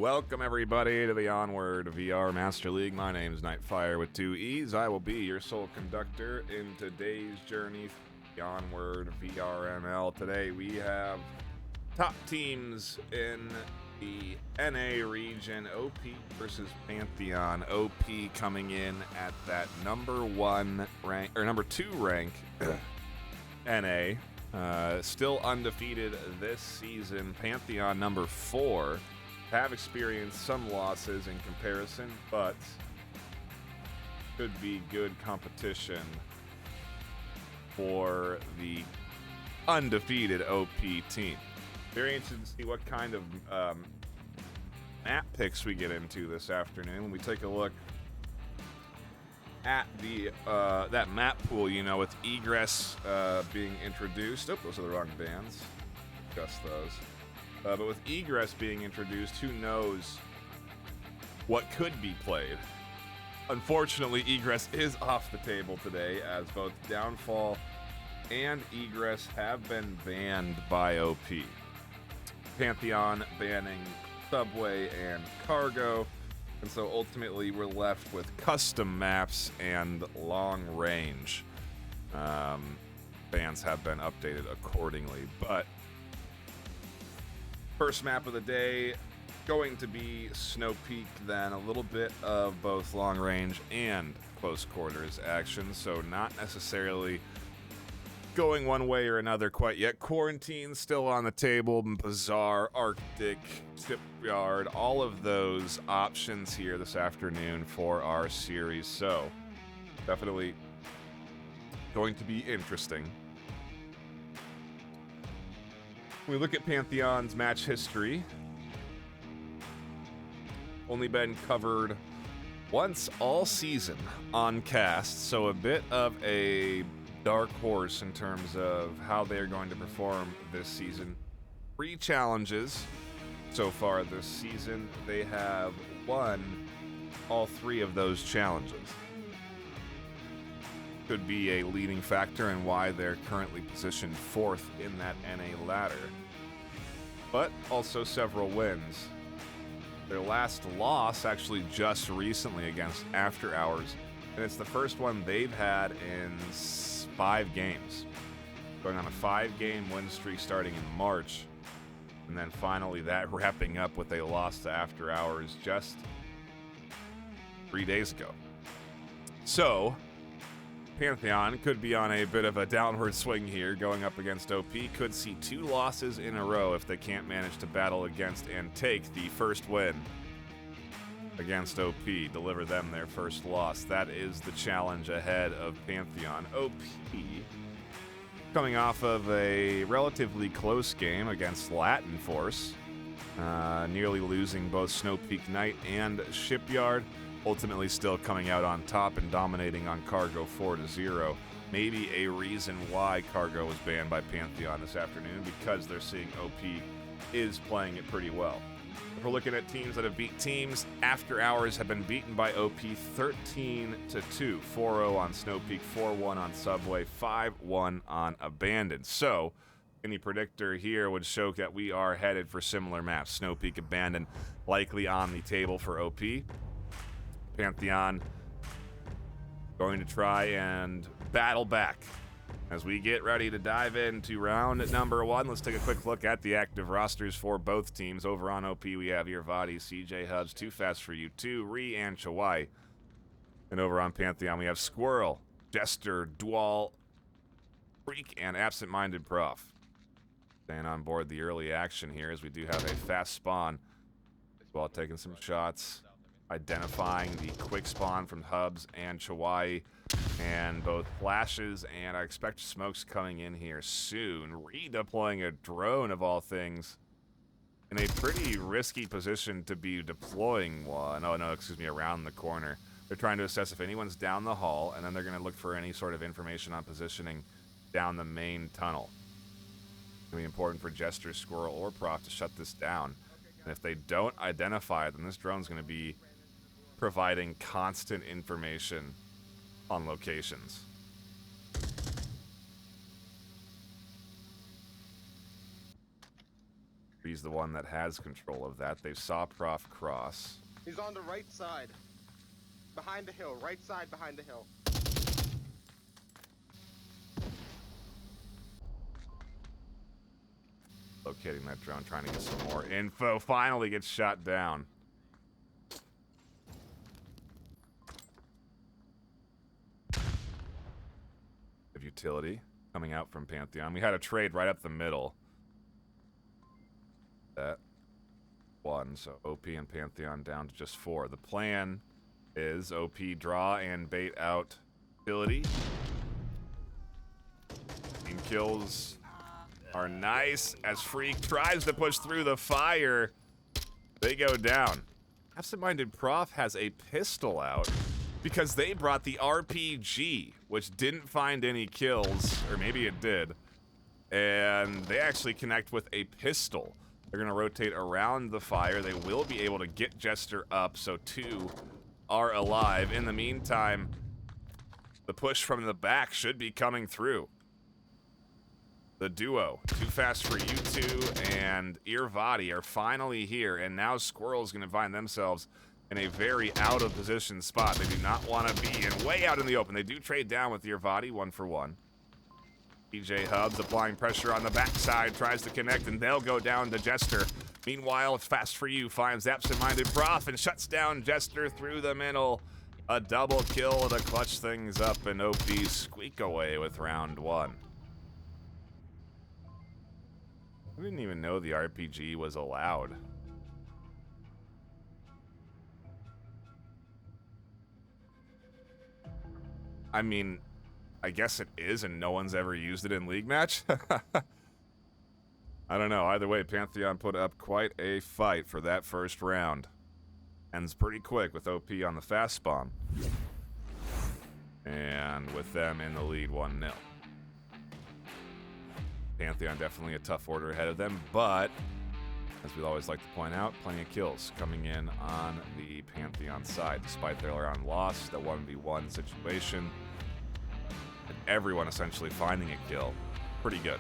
Welcome everybody to the Onward VR Master League. My name is Nightfire with 2 E's. I will be your sole conductor in today's journey through the Onward VRML. Today we have top teams in the NA region, OP versus Pantheon. OP coming in at that number 1 rank, or number 2 rank, NA. Still undefeated this season. Pantheon number 4 have experienced some losses in comparison, but could be good competition for the undefeated OP team. Very interested to see what kind of map picks we get into this afternoon when we take a look at the that map pool, you know, with Egress being introduced. Oh, those are the wrong bands. Discuss those. But with Egress being introduced, who knows what could be played. Unfortunately, Egress is off the table today, as both Downfall and Egress have been banned by OP. Pantheon banning Subway and Cargo. And so ultimately we're left with custom maps and long range. Bans have been updated accordingly. But first map of the day, going to be Snow Peak, then a little bit of both long range and close quarters action. So not necessarily going one way or another quite yet. Quarantine still on the table, Bazaar, Arctic, Shipyard, all of those options here this afternoon for our series. So definitely going to be interesting. When we look at Pantheon's match history, only been covered once all season on cast, so a bit of a dark horse in terms of how they're going to perform this season. 3 challenges so far this season. They have won all 3 of those challenges. Could be a leading factor in why they're currently positioned 4th in that NA ladder. But also several wins. Their last loss actually just recently against After Hours, and it's the first one they've had in 5 games. Going on a 5-game win streak starting in March, and then finally that wrapping up with a loss to After Hours just 3 days ago. So Pantheon could be on a bit of a downward swing here going up against OP. Could see 2 losses in a row if they can't manage to battle against and take the first win against OP, deliver them their first loss. That is the challenge ahead of Pantheon. OP coming off of a relatively close game against Latin Force, nearly losing both Snow Peak Knight and Shipyard, ultimately still coming out on top and dominating on Cargo 4-0. Maybe a reason why Cargo was banned by Pantheon this afternoon, because they're seeing OP is playing it pretty well. If we're looking at teams that have beat teams, After Hours have been beaten by OP 13-2, 4-0 on Snow Peak, 4-1 on Subway, 5-1 on Abandoned. So any predictor here would show that we are headed for similar maps. Snow Peak, Abandoned likely on the table for OP. Pantheon going to try and battle back. As we get ready to dive into round number 1, let's take a quick look at the active rosters for both teams. Over on OP, we have Irvadi, CJ Hubs, Too Fast For You 2, Ree, and Chawai. And over on Pantheon, we have Squirrel, Jester, Dwal, Freak, and Absent Minded Prof. Staying on board the early action here, as we do have a fast spawn as well, taking some shots, identifying the quick spawn from Hubs and Chawai, and both flashes, and I expect smokes coming in here soon. Redeploying a drone of all things in a pretty risky position to be deploying one. Oh no, excuse me, around the corner. They're trying to assess if anyone's down the hall, and then they're going to look for any sort of information on positioning down the main tunnel. It's going to be important for Jester, Squirrel, or Prof to shut this down. And if they don't identify it, then this drone's going to be providing constant information on locations. OP's the one that has control of that. They saw Prof cross. He's on the right side. Behind the hill. Right side behind the hill. Locating that drone, trying to get some more info. Finally gets shot down. Of utility coming out from Pantheon. We had a trade right up the middle. That one, so OP and Pantheon down to just 4. The plan is OP draw and bait out utility. Team kills are nice as Freak tries to push through the fire. They go down. Absent-minded Prof has a pistol out because they brought the RPG, which didn't find any kills, or maybe it did, and they actually connect with a pistol. They're going to rotate around the fire. They will be able to get Jester up, so 2 are alive. In the meantime, the push from the back should be coming through. The duo, Too Fast for You Two and Irvadi, are finally here, and now Squirrel's going to find themselves in a very out-of-position spot. They do not want to be in way out in the open. They do trade down with Irvadi 1-for-1. DJ Hubs applying pressure on the backside, tries to connect, and they'll go down to Jester. Meanwhile, Fast for You finds Absent-Minded Prof and shuts down Jester through the middle. A double kill to clutch things up, and OP squeak away with round 1. I didn't even know the RPG was allowed. I mean, I guess it is, and no one's ever used it in League Match. I don't know. Either way, Pantheon put up quite a fight for that first round. Ends pretty quick with OP on the fast spawn. And with them in the lead 1-0. Pantheon definitely a tough order ahead of them, but as we always like to point out, plenty of kills coming in on the Pantheon side, despite their round loss, the 1v1 situation. And everyone essentially finding a kill. Pretty good.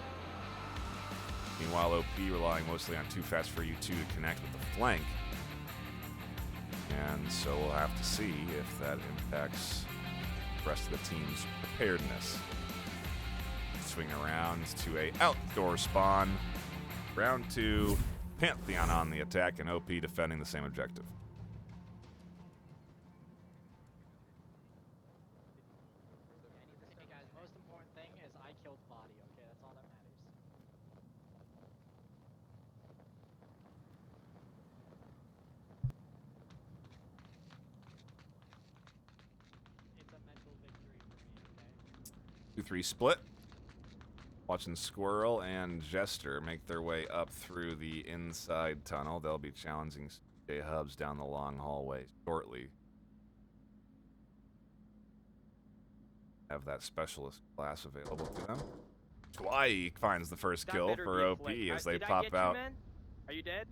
Meanwhile, OP relying mostly on Too Fast for You Two to connect with the flank. And so we'll have to see if that impacts the rest of the team's preparedness. Swing around to a outdoor spawn. Round 2, Pantheon on the attack and OP defending the same objective. Hey guys, most important thing is I killed body, okay? That's all that matters. It's a mental victory for me, okay? 2-3 split. Watching Squirrel and Jester make their way up through the inside tunnel. They'll be challenging J Hubs down the long hallway shortly. Have that specialist class available to them. Twai finds the first kill for OP as they pop out. Man? Are you dead?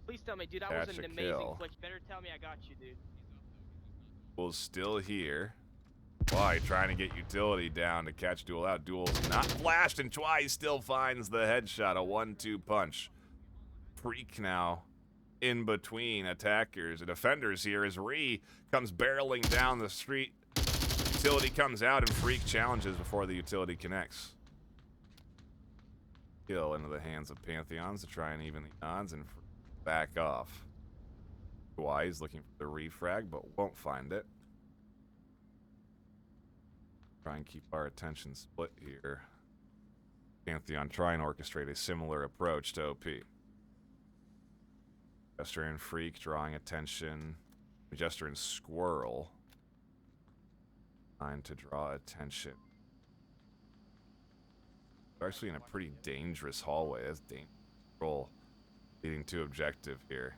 Please tell me, dude, that was an amazing flick. You better tell me I got you, dude. Duel's still here. Twai trying to get utility down to catch Duel out. Duel's not flashed, and Twai still finds the headshot. A 1-2 punch. Freak now in between attackers and defenders here as Ree comes barreling down the street. Utility comes out and Freak challenges before the utility connects. Kill into the hands of Pantheons to try and even the odds and back off. Twai is looking for the refrag but won't find it. Try and keep our attention split here. Pantheon try and orchestrate a similar approach to OP. Jester and Freak drawing attention. Jester and Squirrel trying to draw attention. They're actually in a pretty dangerous hallway. That's dangerous control leading to objective here.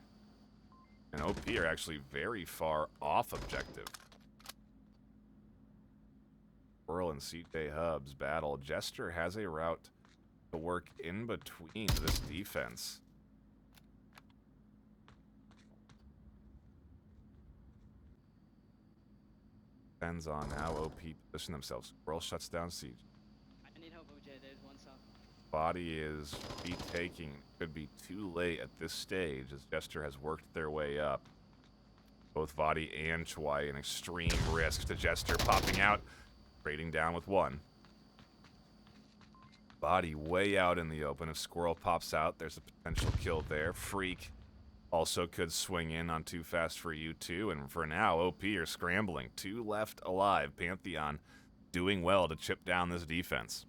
And OP are actually very far off objective. Squirrel and CJ Hubs battle. Jester has a route to work in between this defense. Depends on how OP position themselves. Squirrel shuts down Siege. I need help, OJ. There's one south. Body is retaking. Could be too late at this stage as Jester has worked their way up. Both Vadi and Chwai, an extreme risk to Jester popping out, trading down with one. Body way out in the open. If Squirrel pops out, there's a potential kill there. Freak also could swing in on Too Fast for You too. And for now, OP are scrambling. 2 left alive. Pantheon doing well to chip down this defense.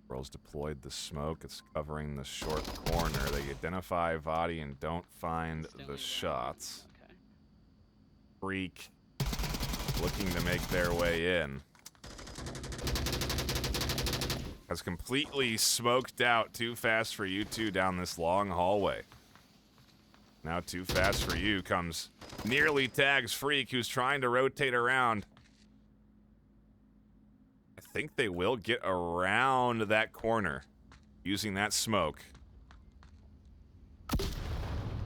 Squirrel's deployed the smoke. It's covering the short corner. They identify Vadi and don't find the shots. Okay. Freak looking to make their way in. Has completely smoked out Too Fast for You two down this long hallway. Now Too Fast for You comes, nearly tags Freak, who's trying to rotate around. I think they will get around that corner using that smoke.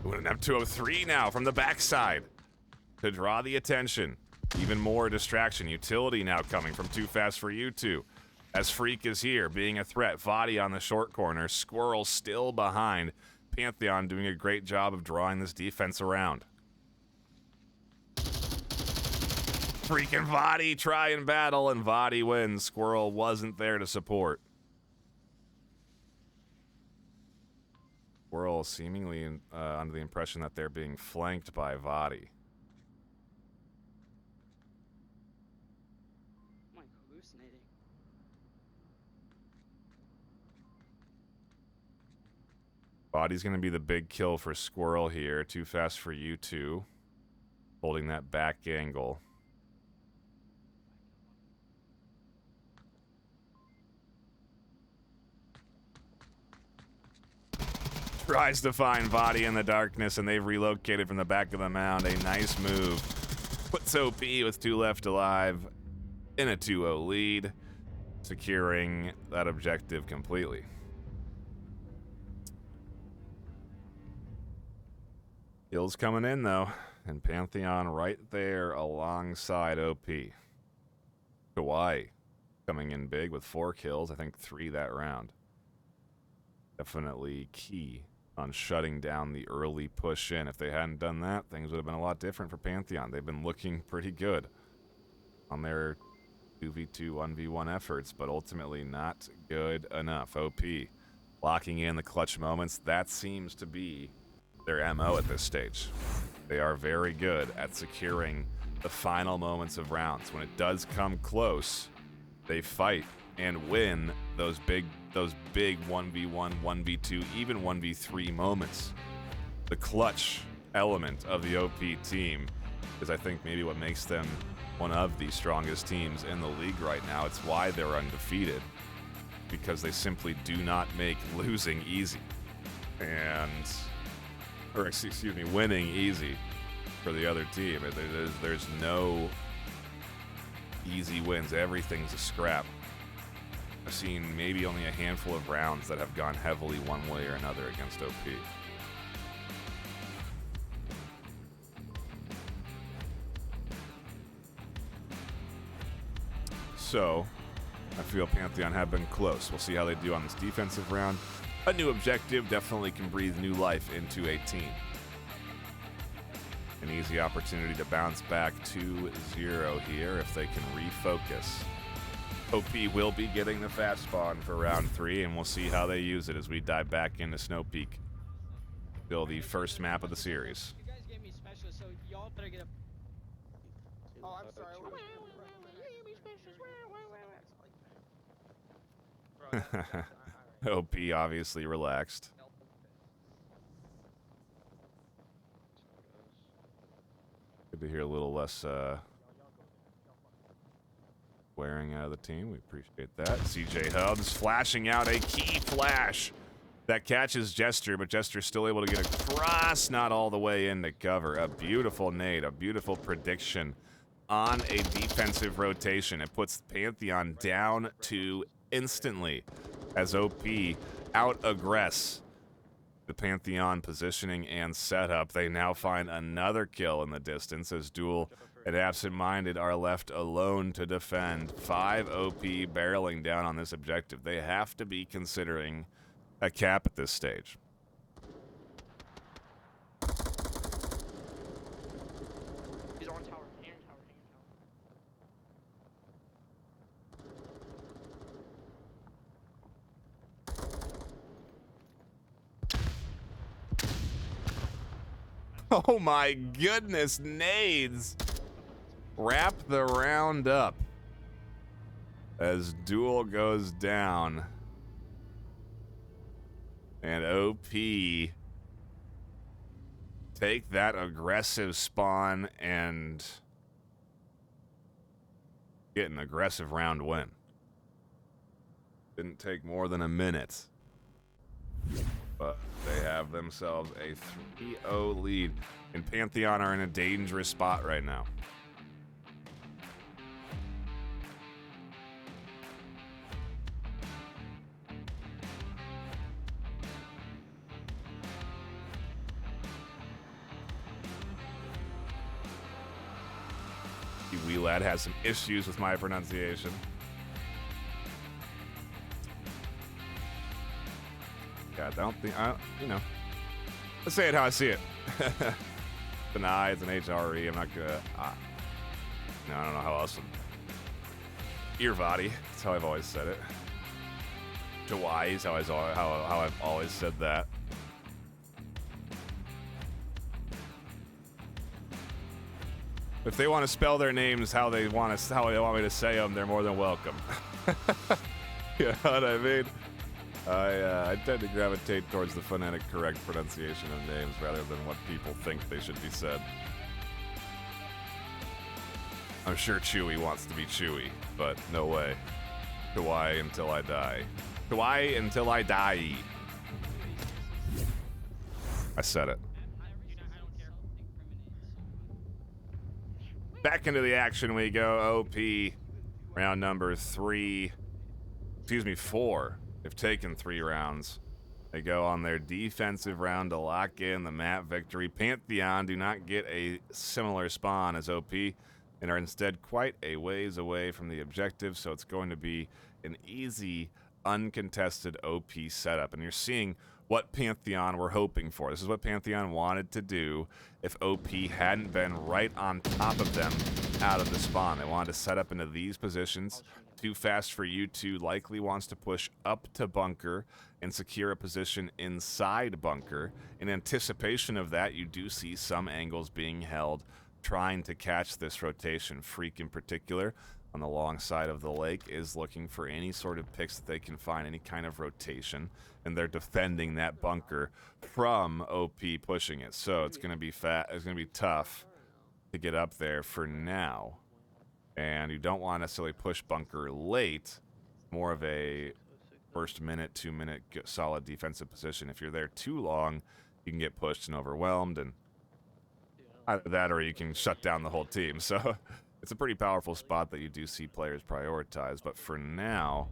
Doing an M203 now from the backside to draw the attention. Even more distraction. Utility now coming from Too Fast for You two. As Freak is here, being a threat. Vadi on the short corner. Squirrel still behind. Pantheon doing a great job of drawing this defense around. Freak and Vadi try and battle, and Vadi wins. Squirrel wasn't there to support. Squirrel seemingly under the impression that they're being flanked by Vadi. I'm like hallucinating. Vadi's going to be the big kill for Squirrel here. Too Fast for You two. Holding that back angle. Tries to find Vadi in the darkness, and they've relocated from the back of the mound. A nice move. Puts OP with 2 left alive in a 2-0 lead, securing that objective completely. Kills coming in, though, and Pantheon right there alongside OP. Kawhi coming in big with 4 kills, I think 3 that round. Definitely key on shutting down the early push in. If they hadn't done that, things would have been a lot different for Pantheon. They've been looking pretty good on their 2v2, 1v1 efforts, but ultimately not good enough. OP locking in the clutch moments. That seems to be their MO at this stage. They are very good at securing the final moments of rounds. When it does come close, they fight and win those big 1v1, 1v2, even 1v3 moments. The clutch element of the OP team is, I think, maybe what makes them one of the strongest teams in the league right now. It's why they're undefeated, because they simply do not make losing easy. Winning easy for the other team. There's no easy wins. Everything's a scrap. I've seen maybe only a handful of rounds that have gone heavily one way or another against OP. So, I feel Pantheon have been close. We'll see how they do on this defensive round. A new objective definitely can breathe new life into a team. An easy opportunity to bounce back 2-0 here if they can refocus. OP will be getting the fast spawn for round 3, and we'll see how they use it as we dive back into Snow Peak. Still the first map of the series. You guys gave me special, so y'all better get a. Oh, I'm sorry. OP obviously relaxed. Good to hear a little less wearing out of the team. We appreciate that. CJ Hubs flashing out a key flash that catches Jester, but Jester's still able to get across, not all the way into cover. A beautiful nade, a beautiful prediction on a defensive rotation. It puts Pantheon down 2 instantly as OP out-aggress the Pantheon positioning and setup. They now find another kill in the distance as Duel and Absent-Minded are left alone to defend. 5 OP barreling down on this objective. They have to be considering a cap at this stage. He's on tower. Hang on tower. Oh my goodness, nades! Wrap the round up as Duel goes down. And OP take that aggressive spawn and get an aggressive round win. Didn't take more than a minute. But they have themselves a 3-0 lead. And Pantheon are in a dangerous spot right now. Wee Lad has some issues with my pronunciation. Yeah, I don't think, you know, let's say it how I see it. It's an I, it's an HRE. I'm not gonna, no, I don't know how else. Earvadi, that's how I've always said it. Hawaii is how I've always said that. If they want to spell their names how they want me to say them, they're more than welcome. You know what I mean? I tend to gravitate towards the phonetic correct pronunciation of names rather than what people think they should be said. I'm sure Chewy wants to be Chewy, but no way. Hawaii until I die. Hawaii until I die. I said it. Back into the action we go. OP, round number 4. They've taken 3 rounds. They go on their defensive round to lock in the map victory. Pantheon do not get a similar spawn as OP and are instead quite a ways away from the objective, so it's going to be an easy, uncontested OP setup. And you're seeing what Pantheon were hoping for. This is what Pantheon wanted to do if OP hadn't been right on top of them out of the spawn. They wanted to set up into these positions. Too Fast for You 2 likely wants to push up to bunker and secure a position inside bunker. In anticipation of that, you do see some angles being held, trying to catch this rotation. Freak in particular, on the long side of the lake, is looking for any sort of picks that they can find, any kind of rotation, and they're defending that bunker from OP pushing it. So it's going to be it's going to be tough to get up there for now. And you don't want to necessarily push bunker late, more of a first minute, 2 minute solid defensive position. If you're there too long, you can get pushed and overwhelmed, and either that or you can shut down the whole team. So it's a pretty powerful spot that you do see players prioritize. But for now,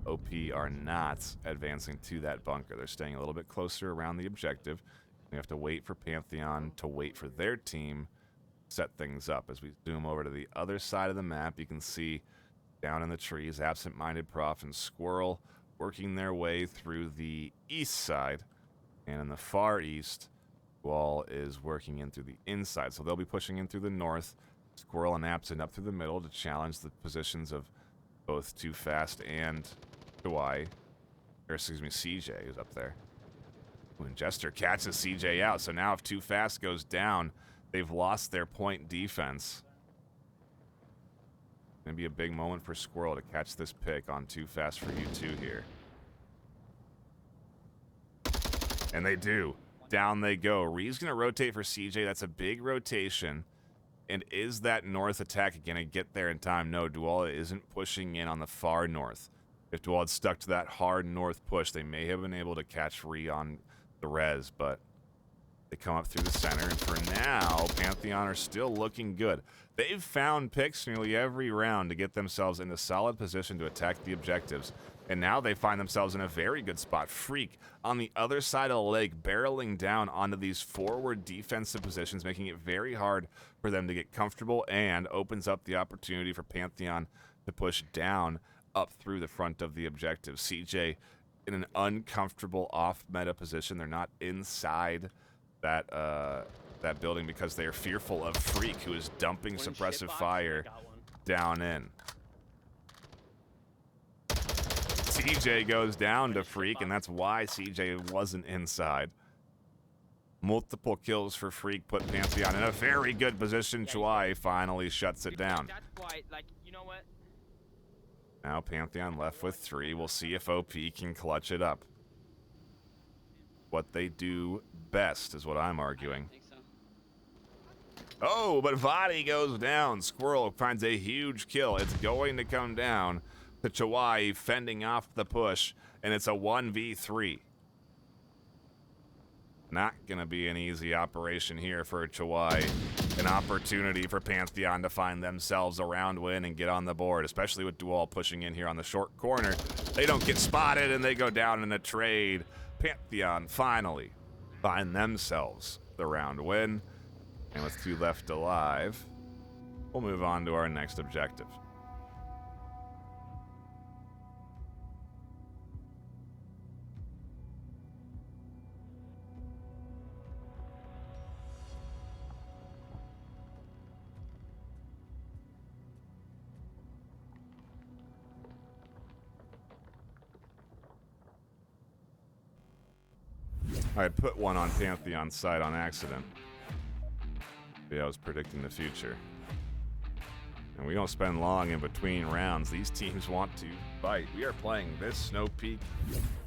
OP are not advancing to that bunker. They're staying a little bit closer around the objective. We have to wait for Pantheon to wait for their team to set things up. As we zoom over to the other side of the map, you can see down in the trees, Absent-Minded Prof and Squirrel working their way through the east side. And in the far east, Wall is working in through the inside. So they'll be pushing in through the north. Squirrel and Absent up through the middle to challenge the positions of both Too Fast and Hawaii. Or excuse me, CJ is up there. When Jester catches CJ out. So now if Too Fast goes down, they've lost their point defense. Gonna be a big moment for Squirrel to catch this pick on Too Fast for You 2 here. And they do. Down they go. Ree's gonna rotate for CJ. That's a big rotation. And is that north attack gonna get there in time? No, Dual isn't pushing in on the far north. If Dual had stuck to that hard north push, they may have been able to catch Ree on the res, but they come up through the center, and for now, Pantheon are still looking good. They've found picks nearly every round to get themselves in a solid position to attack the objectives. And now they find themselves in a very good spot. Freak on the other side of the lake, barreling down onto these forward defensive positions, making it very hard for them to get comfortable, and opens up the opportunity for Pantheon to push down up through the front of the objective. CJ in an uncomfortable off-meta position. They're not inside that that building because they are fearful of Freak, who is dumping suppressive fire down in. CJ goes down to Freak, and that's why CJ wasn't inside. Multiple kills for Freak put Pantheon in a very good position. Chwai finally shuts it down. That's why, like, you know what? Now Pantheon left with 3. We'll see if OP can clutch it up. What they do best is what I'm arguing. Oh, but Vadi goes down. Squirrel finds a huge kill. It's going to come down to Chwai fending off the push, and it's a 1v3. Not going to be an easy operation here for Chwai. An opportunity for Pantheon to find themselves a round win and get on the board, especially with Dual pushing in here on the short corner. They don't get spotted, and they go down in a trade. Pantheon finally find themselves the round win. And with 2 left alive, we'll move on to our next objective. I had put one on Pantheon's side on accident. I was predicting the future. And we don't spend long in between rounds. These teams want to fight. We are playing this Snow Peak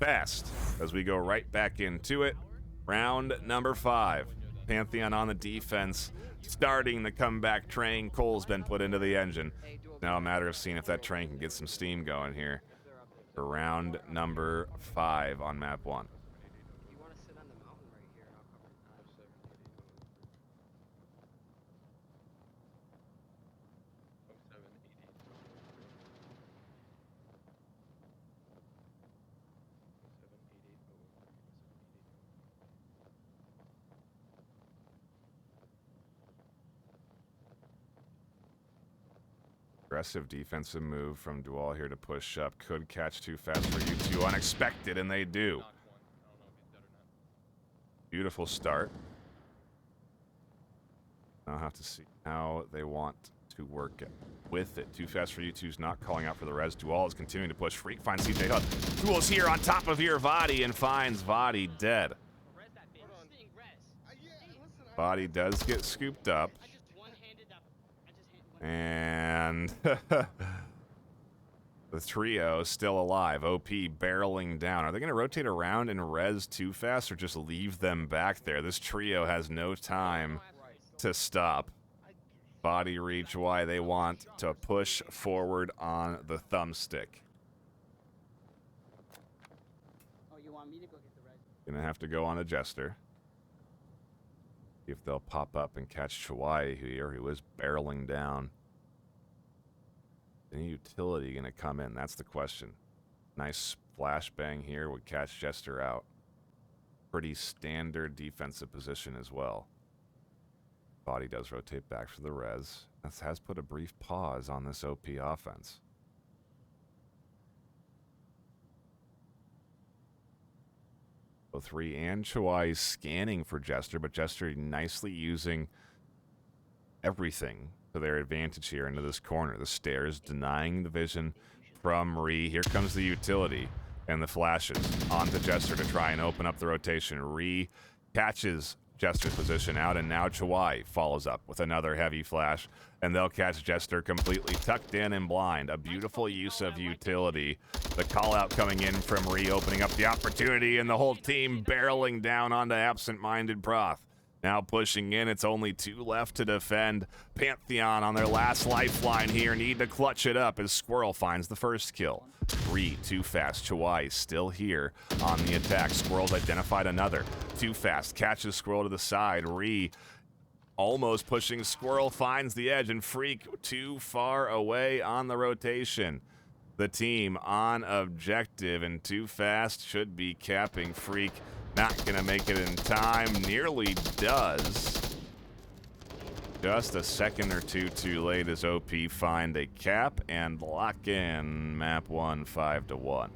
fast as we go right back into it. Round number 5. Pantheon on the defense, starting the comeback train. Cole's been put into the engine. Now a matter of seeing if that train can get some steam going here for round number 5 on map 1. Aggressive defensive move from Dual here to push up. Could catch too fast for you two. Unexpected, and they do. Beautiful start. I'll have to see how they want to work it with it. Too fast for you two's not calling out for the res. Dual is continuing to push. Freak finds CJ Hud. Dual's here on top of here. Vadi and finds Vadi dead. Vadi does get scooped up. And the trio still alive. OP barreling down. Are they going to rotate around and res too fast or just leave them back there? This trio has no time to stop. Body reach why they want to push forward on the thumbstick. Oh, you want me to go get the res? Gonna have to go on a Jester. See if they'll pop up and catch Chwai here, who is barreling down. Any utility going to come in? That's the question. Nice flashbang here would catch Jester out. Pretty standard defensive position as well. Body does rotate back for the res. That has put a brief pause on this OP offense. Both 3 and Chwai scanning for Jester, but Jester nicely using everything to their advantage here into this corner. The stairs denying the vision from Ree. Here comes the utility and the flashes onto Jester to try and open up the rotation. Ree catches Jester's position out, and now Chwai follows up with another heavy flash, and they'll catch Jester completely tucked in and blind. A beautiful use of utility. The call out coming in from Ree, opening up the opportunity, and the whole team barreling down onto absent-minded Proth. Now pushing in, it's only 2 left to defend. Pantheon on their last lifeline here, need to clutch it up as Squirrel finds the first kill. Ree, too fast. Chwai still here on the attack. Squirrel's identified another. Too fast, catches Squirrel to the side. Ree almost pushing. Squirrel finds the edge, and Freak too far away on the rotation. the team on objective, and too fast should be capping Freak. Not gonna make it in time, nearly does. Just a second or two too late as OP find a cap and lock in map 1 5-1.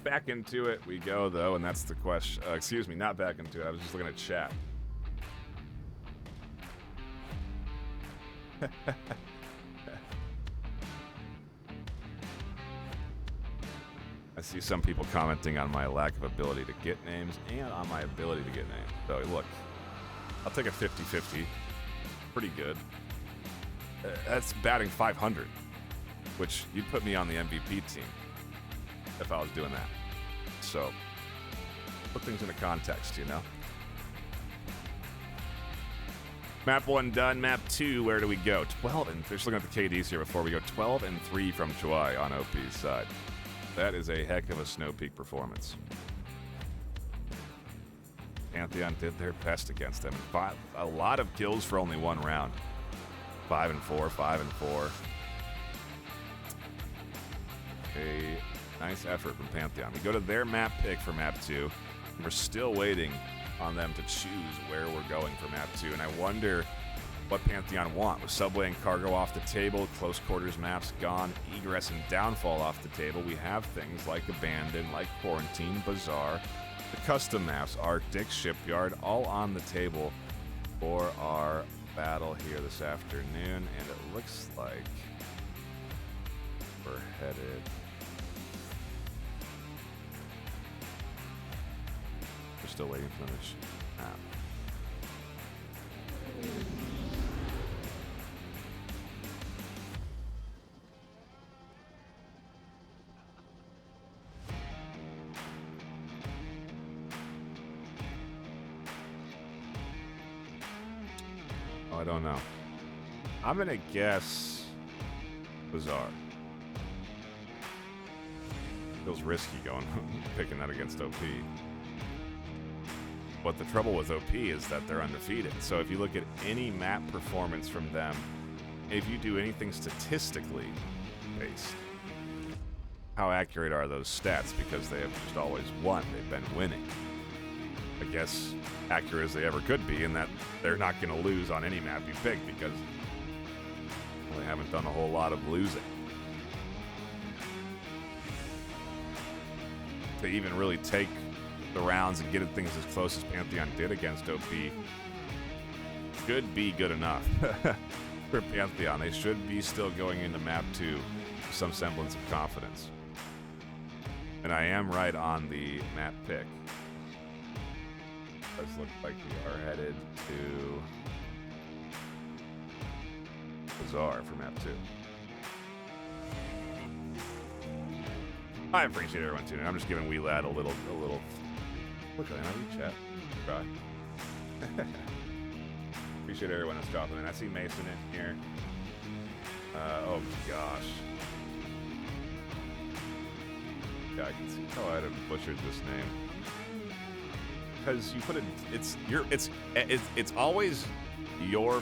Back into it we go, though, and that's the question. Excuse me, not back into it. I was just looking at chat. I see some people commenting on my lack of ability to get names and on my ability to get names. So, look, I'll take a 50-50. Pretty good. That's batting 500, which you'd put me on the MVP team if I was doing that. So, put things into context, you know? Map 1 done. Map 2, where do we go? 12 and... Just looking at the KDs here before we go. 12 and 3 from Chouai on OP's side. That is a heck of a Snow Peak performance. Pantheon did their best against them. A lot of kills for only one round. 5 and 4, 5 and 4. A nice effort from Pantheon. We go to their map pick for map 2. And we're still waiting on them to choose where we're going for map 2. And I wonder what Pantheon want. With Subway and Cargo off the table, close quarters maps gone, Egress and Downfall off the table, we have things like Abandon, like Quarantine, Bazaar, the custom maps, Arctic, Shipyard, all on the table for our battle here this afternoon. And it looks like we're headed... We're still waiting for them to map. Oh, I don't know. I'm gonna guess Bazaar. Feels risky going picking that against OP. But the trouble with OP is that they're undefeated. So if you look at any map performance from them, if you do anything statistically based, how accurate are those stats? Because they have just always won. They've been winning. I guess accurate as they ever could be, in that they're not going to lose on any map you pick because they haven't done a whole lot of losing. To even really take the rounds and get things as close as Pantheon did against OP should be good enough for Pantheon. They should be still going into map 2 with some semblance of confidence. And I am right on the map pick. Does look like we are headed to Bazaar for map 2. I appreciate everyone tuning in. I'm just giving Wee Lad a little. Look at that, chat. Try. Appreciate everyone that's dropping in. I see Mason in here. Oh gosh. Yeah, I can see how I'd have butchered this name. Because you put it, it's always your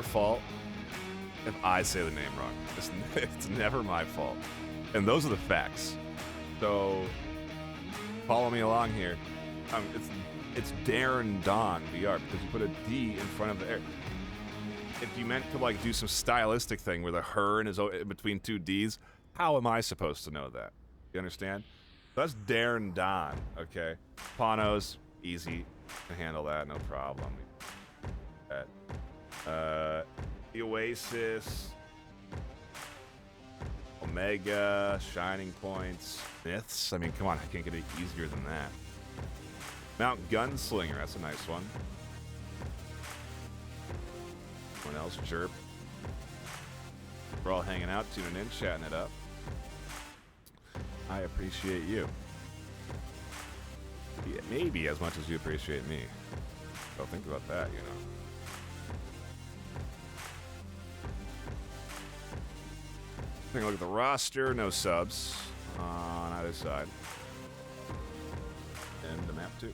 fault if I say the name wrong. It's never my fault, and those are the facts. So follow me along here. It's Darren Don VR because you put a D in front of the air. If you meant to like do some stylistic thing where the her is in between two D's, how am I supposed to know that? You understand? So that's Darren Don. Okay, Panos, easy to handle that, no problem. The Oasis, Omega, Shining Points, Myths. I mean, come on, I can't get any easier than that. Mount Gunslinger, that's a nice one. Someone else, Chirp. We're all hanging out, tuning in, chatting it up. I appreciate you. Yeah, maybe as much as you appreciate me. So think about that, you know. Take a look at the roster. No subs on either side. And the map too.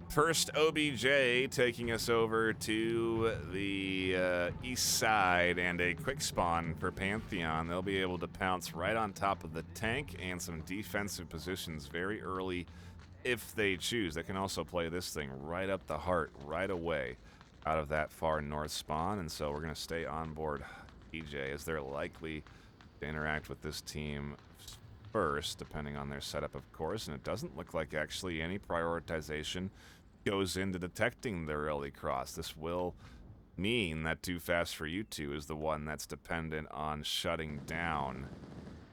First OBJ taking us over to the east side, and a quick spawn for Pantheon. They'll be able to pounce right on top of the tank and some defensive positions very early if they choose. They can also play this thing right up the heart right away out of that far north spawn, and so we're going to stay on board EJ as they're likely to interact with this team first, depending on their setup, of course, and it doesn't look like actually any prioritization goes into detecting the early cross. This will mean that Too Fast for You Two is the one that's dependent on shutting down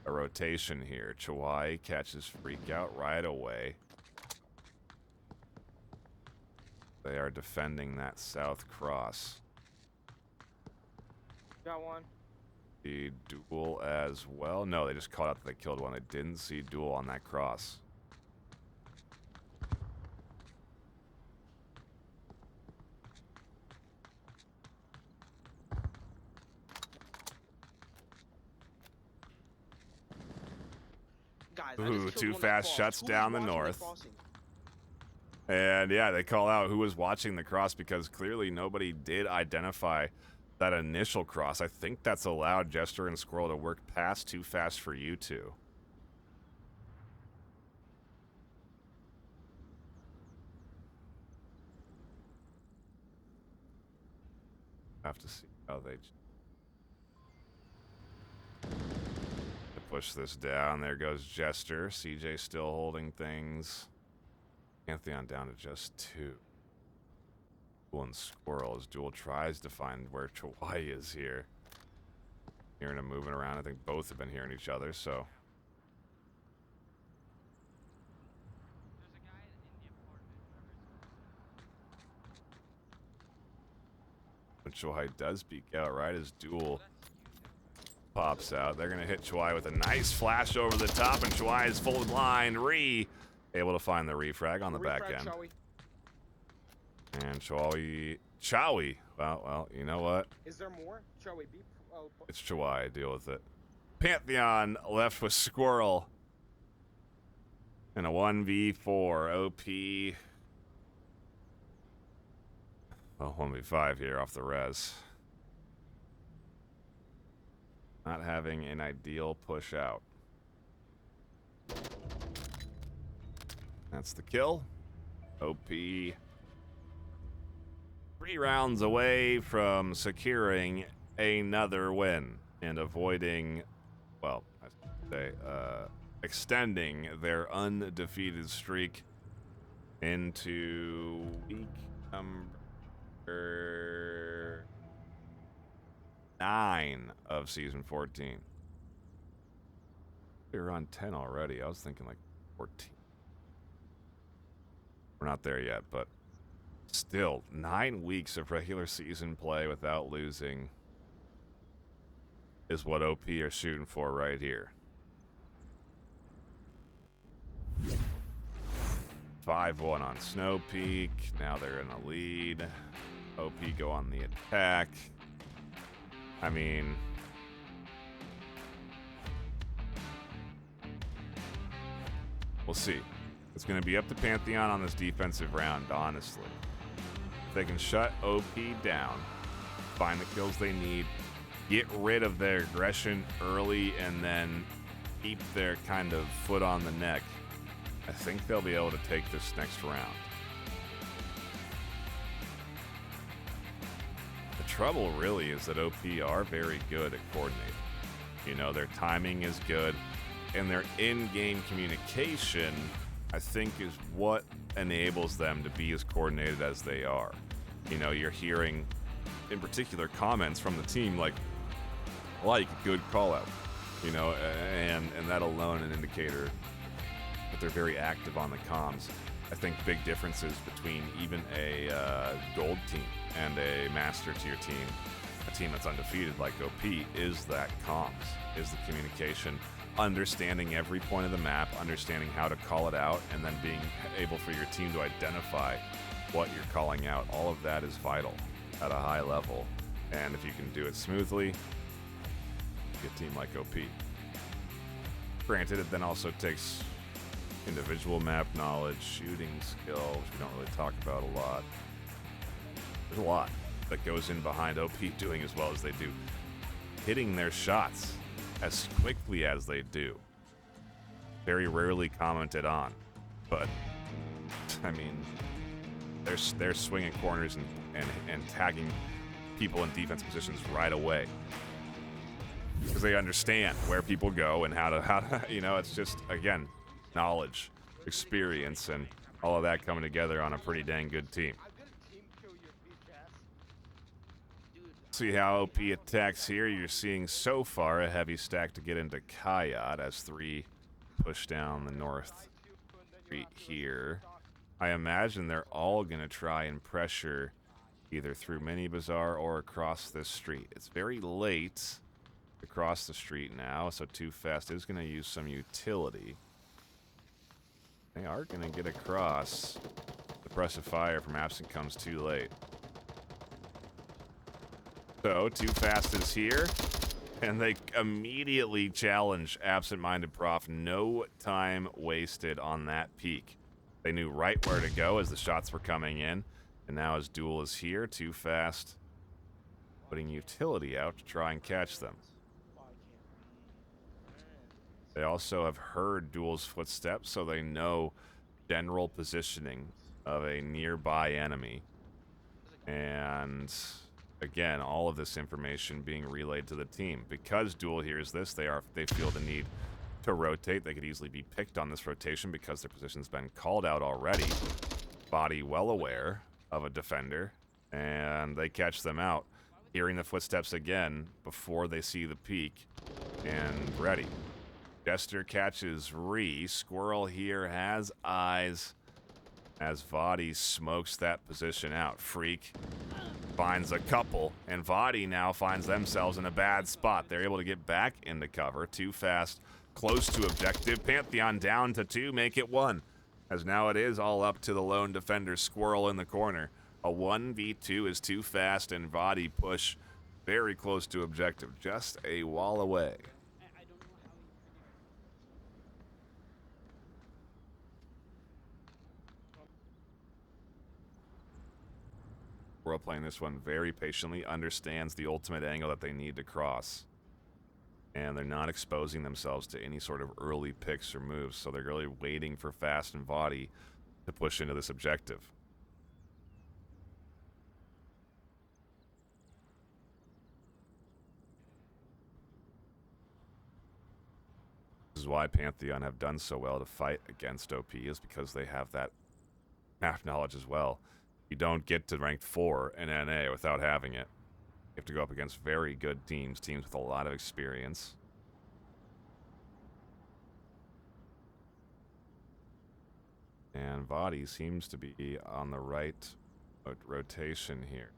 a rotation here. Chawai catches Freak Out right away. They are defending that south cross. Got one. The duel as well. No, they just called out that they killed one. They didn't see duel on that cross. Guys, Ooh, Too Fast shuts down the north. And yeah, they call out who was watching the cross because clearly nobody did identify that initial cross. I think that's allowed Jester and Squirrel to work past Too Fast for You Two. Have to see how they push this down. There goes Jester. CJ still holding things. Pantheon down to just 2. Duel and Squirrel as Duel tries to find where Chawai is here. Hearing him moving around. I think both have been hearing each other, so. But Chawai does peek out right as Duel pops out. They're going to hit Chawai with a nice flash over the top, and Chawai is full blind. Able to find the refrag on the back end. And Chowie. Well, you know what? Is there more? Chowie, it's Chawai. Deal with it. Pantheon left with Squirrel. And a 1v4. OP. Well, 1v5 here off the res. Not having an ideal push out. That's the kill. OP. 3 rounds away from securing another win and avoiding, well, I should say, extending their undefeated streak into week number 9 of season 14. We were on 10 already. I was thinking like 14. We're not there yet, but still, 9 weeks of regular season play without losing is what OP are shooting for right here. 5-1 on Snow Peak. Now they're in the lead. OP go on the attack. I mean, we'll see. It's going to be up to Pantheon on this defensive round, honestly. If they can shut OP down, find the kills they need, get rid of their aggression early, and then keep their kind of foot on the neck, I think they'll be able to take this next round. The trouble really is that OP are very good at coordinating. You know, their timing is good, and their in-game communication, I think, is what enables them to be as coordinated as they are. You know, you're hearing, in particular, comments from the team like good call-out, you know, and that alone an indicator that they're very active on the comms. I think big differences between even a gold team and a master tier team, a team that's undefeated like OP, is that comms, is the communication, understanding every point of the map, understanding how to call it out, and then being able for your team to identify what you're calling out. All of that is vital. at a high level. And if you can do it smoothly, a team like OP. Granted, it then also takes individual map knowledge, shooting skill, which we don't really talk about a lot. There's a lot that goes in behind OP doing as well as they do. Hitting their shots as quickly as they do. Very rarely commented on. But, I mean, they're swinging corners and tagging people in defense positions right away. Because they understand where people go and how to, you know, it's just, again, knowledge, experience, and all of that coming together on a pretty dang good team. See how OP attacks here. You're seeing so far a heavy stack to get into Kayat as 3 push down the north street here. I imagine they're all going to try and pressure either through Mini Bazaar or across this street. It's very late across the street now, so Too Fast is going to use some utility. They are going to get across. The press of fire from Absent comes too late. So, Too Fast is here, and they immediately challenge Absent-Minded Prof. No time wasted on that peak. They knew right where to go as the shots were coming in, and now as Duel is here, Too Fast putting utility out to try and catch them. They also have heard Duel's footsteps, so they know general positioning of a nearby enemy. And again, all of this information being relayed to the team. Because Duel hears this, they feel the need to rotate. They could easily be picked on this rotation because their position's been called out already. Body well aware of a defender, and they catch them out, hearing the footsteps again before they see the peak, and ready. Jester catches Ree. Squirrel here has eyes as Vadi smokes that position out. Freak finds a couple, and Vadi now finds themselves in a bad spot. They're able to get back into cover. Too Fast, close to objective. Pantheon down to 2, make it 1. As now it is all up to the lone defender, Squirrel in the corner. A 1v2 is Too Fast, and Vadi push very close to objective, just a wall away. Squirrel playing this one very patiently, understands the ultimate angle that they need to cross. And they're not exposing themselves to any sort of early picks or moves, so they're really waiting for Fast and Vadi to push into this objective. This is why Pantheon have done so well to fight against OP, is because they have that map knowledge as well. You don't get to rank 4 in NA without having it. You have to go up against very good teams with a lot of experience. And Vadi seems to be on the right rotation here.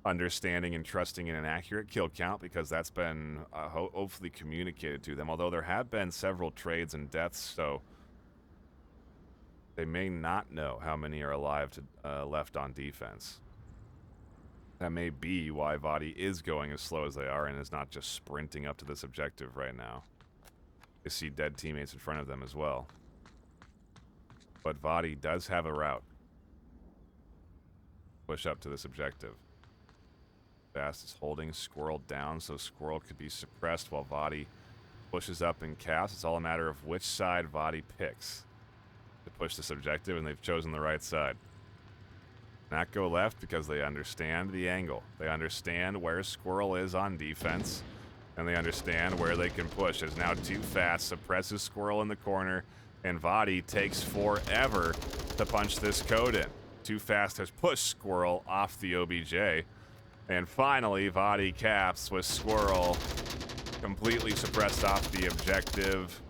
Understanding and trusting in an accurate kill count, because that's been hopefully communicated to them. Although there have been several trades and deaths, so they may not know how many are alive left on defense. That may be why Vadi is going as slow as they are and is not just sprinting up to this objective right now. They see dead teammates in front of them as well. But Vadi does have a route. Push up to this objective. Fast is holding Squirrel down, so Squirrel could be suppressed while Vadi pushes up and casts. It's all a matter of which side Vadi picks to push this objective, and they've chosen the right side. Not go left because they understand the angle. They understand where Squirrel is on defense, and they understand where they can push. As now Too Fast suppresses Squirrel in the corner, and Vadi takes forever to punch this code in. Too Fast has pushed Squirrel off the OBJ, and finally Vadi caps with Squirrel completely suppressed off the objective.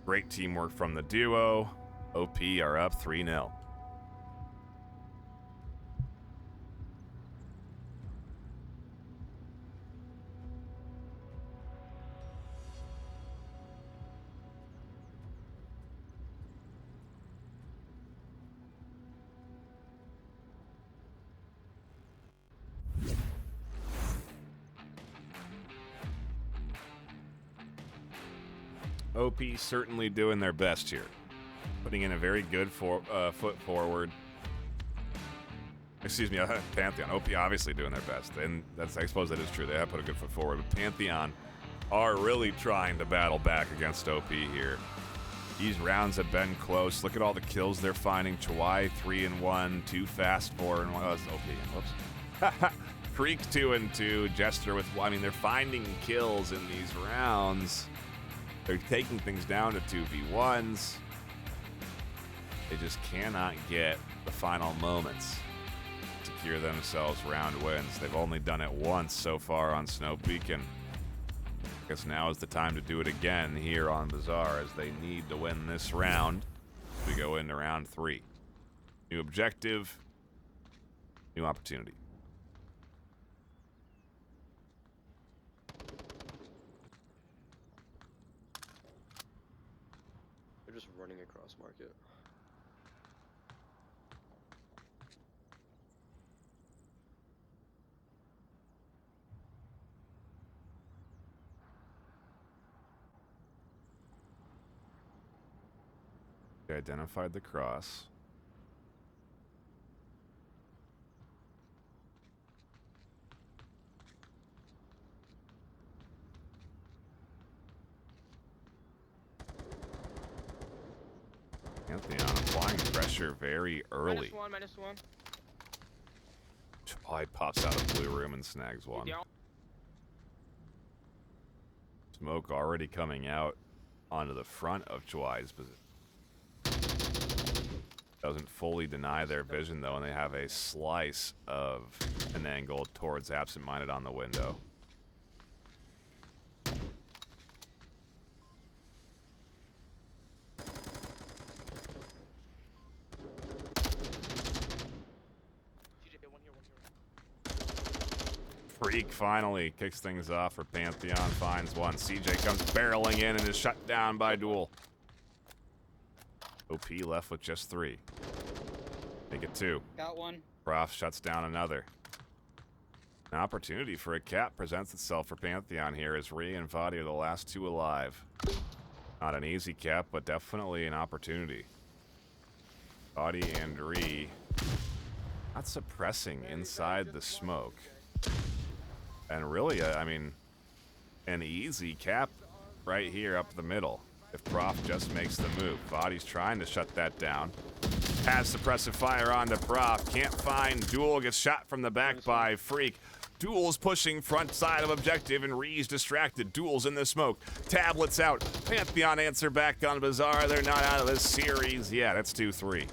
Great teamwork from the duo. OP are up 3-0. OP certainly doing their best here. Putting in a very good foot forward. Excuse me, Pantheon. OP obviously doing their best. And that's, I suppose that is true. They have put a good foot forward. But Pantheon are really trying to battle back against OP here. These rounds have been close. Look at all the kills they're finding. Chawai 3-1, Too Fast 4-1. Oh, that's OP. Whoops. Freak 2-2. Jester with, I mean, they're finding kills in these rounds. They're taking things down to 2v1s. They just cannot get the final moments to secure themselves round wins. They've only done it once so far on Snow Beacon. I guess now is the time to do it again here on Bazaar, as they need to win this round. We go into round 3. New objective, new opportunity. They're just running across market. They identified the cross. Pantheon applying pressure very early. -1. Chawai pops out of blue room and snags one. Smoke already coming out onto the front of Chawai's position. Doesn't fully deny their vision, though, and they have a slice of an angle towards Absent-Minded on the window. Freak finally kicks things off for Pantheon, finds one. CJ comes barreling in and is shut down by Duel. OP left with just 3. Make it 2. Got one. Prof shuts down another. An opportunity for a cap presents itself for Pantheon here, as Ree and Vadi are the last 2 alive. Not an easy cap, but definitely an opportunity. Vadi and Ree not suppressing inside the smoke. And really, I mean, an easy cap right here up the middle. If Prof just makes the move. Vadi's trying to shut that down. Has suppressive fire on the Prof. Can't find Duel. Gets shot from the back by Freak. Duel's pushing front side of objective, and Ree's distracted. Duel's in the smoke. Tablets out. Pantheon answer back on Bazaar. They're not out of this series yet. It's 2-3.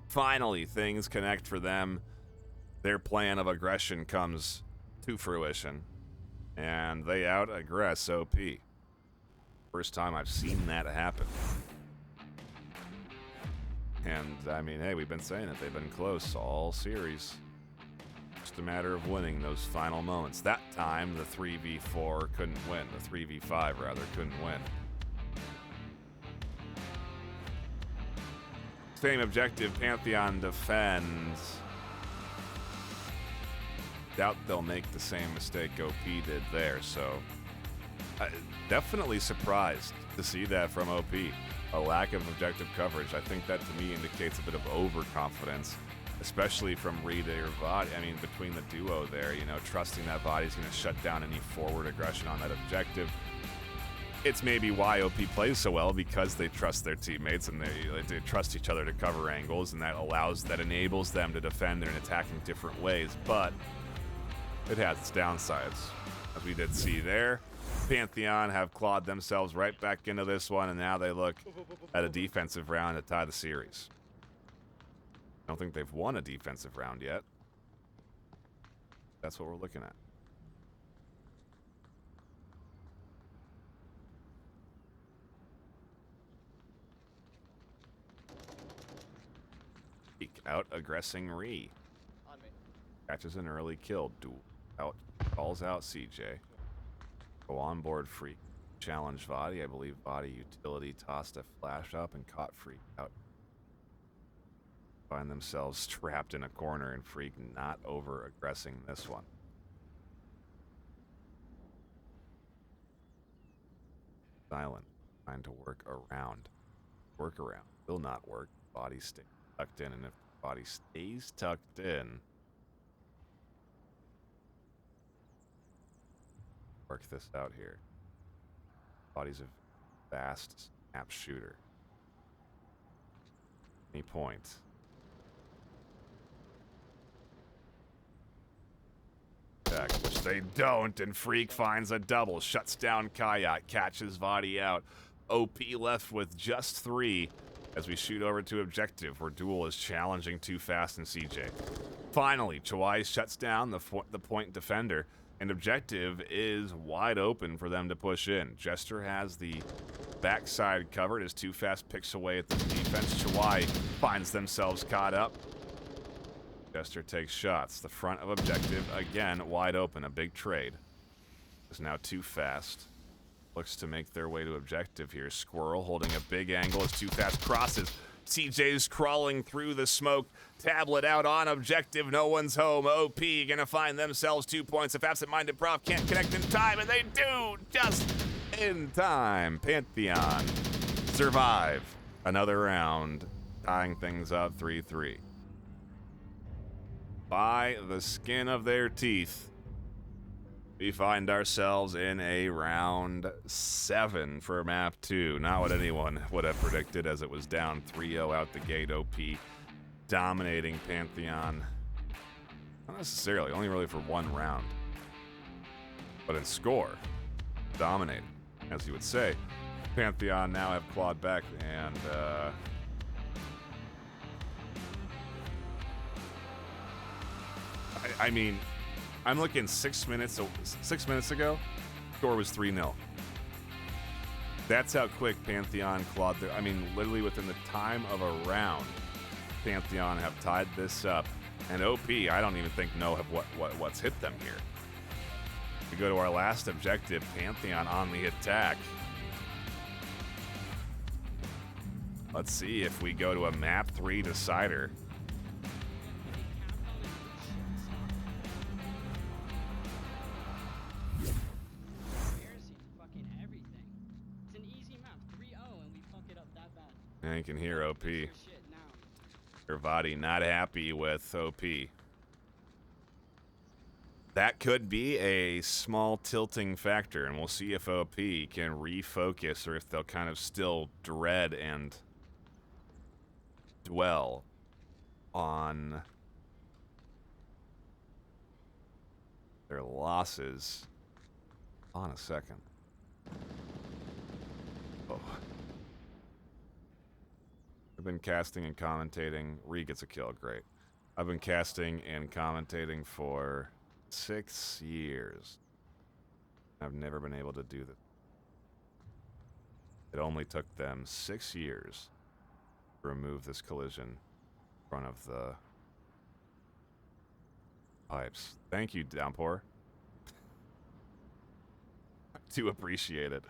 Finally, things connect for them. Their plan of aggression comes to fruition. And they out-aggress OP. First time I've seen that happen. And, I mean, hey, we've been saying it. They've been close all series. Just a matter of winning those final moments. That time, the 3v4 couldn't win. The 3v5, rather, couldn't win. Same objective, Pantheon defends. Doubt they'll make the same mistake OP did there, so definitely surprised to see that from OP. A lack of objective coverage. I think that to me indicates a bit of overconfidence, especially from Reed or Vadi. I mean, between the duo there, you know, trusting that Vadi's going to shut down any forward aggression on that objective. It's maybe why OP plays so well, because they trust their teammates and they trust each other to cover angles, and that enables them to defend and attack in different ways. But it has its downsides, as we did see there. Pantheon have clawed themselves right back into this one, and now they look at a defensive round to tie the series. I don't think they've won a defensive round yet. That's what we're looking at. Out aggressing Ree. Catches an early kill. Calls out CJ. Go on board Freak. Challenge Vadi. I believe Vadi utility tossed a flash up and caught Freak out. Find themselves trapped in a corner, and Freak not over aggressing this one. Silent. Trying to work around. Work around. Will not work. Body stays tucked in, and if the body stays tucked in, work this out here. Body's a fast snap shooter. Any point. Which they don't, and Freak finds a double, shuts down Kayak, catches Vadi out. OP left with just 3 as we shoot over to objective, where Duel is challenging Too Fast and CJ. Finally, Chawai shuts down the point defender, and objective is wide open for them to push in. Jester has the backside covered as Too Fast picks away at the defense. Chawai finds themselves caught up. Jester takes shots. The front of objective, again, wide open. A big trade. Is now Too Fast. Looks to make their way to objective here. Squirrel holding a big angle as Too Fast crosses. CJ's crawling through the smoke. Tablet out on objective. No one's home. OP gonna find themselves 2 points. If absent-minded prof can't connect in time, and they do just in time. Pantheon survive another round, tying things up 3-3. By the skin of their teeth, we find ourselves in a round 7 for map 2. Not what anyone would have predicted, as it was down 3-0 out the gate. OP dominating Pantheon. Not necessarily, only really for 1 round. But in score, dominating, as you would say. Pantheon now have clawed back, and I mean, I'm looking 6 minutes ago, score was 3-0. That's how quick Pantheon clawed their, I mean, literally within the time of a round, Pantheon have tied this up. And OP, I don't even think know of what's hit them here. We go to our last objective, Pantheon on the attack. Let's see if we go to a map 3 decider. And you can hear OP. Vadi not happy with OP. That could be a small tilting factor, and we'll see if OP can refocus or if they'll kind of still dread and dwell on their losses. On a second. Oh. I've been casting and commentating. Ree gets a kill, great. I've been casting and commentating for 6 years. I've never been able to do that. It only took them 6 years to remove this collision in front of the pipes. Thank you, Downpour. I do appreciate it.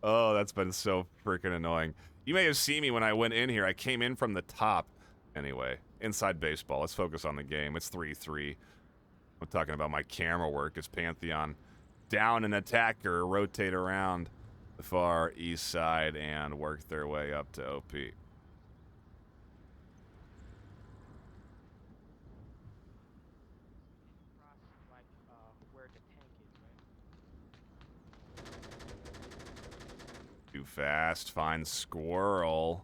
Oh, that's been so freaking annoying. You may have seen me when I went in here. I came in from the top. Anyway, inside baseball. Let's focus on the game. It's 3-3. I'm talking about my camera work as Pantheon down an attacker, rotate around the far east side, and work their way up to OP. Too Fast finds Squirrel.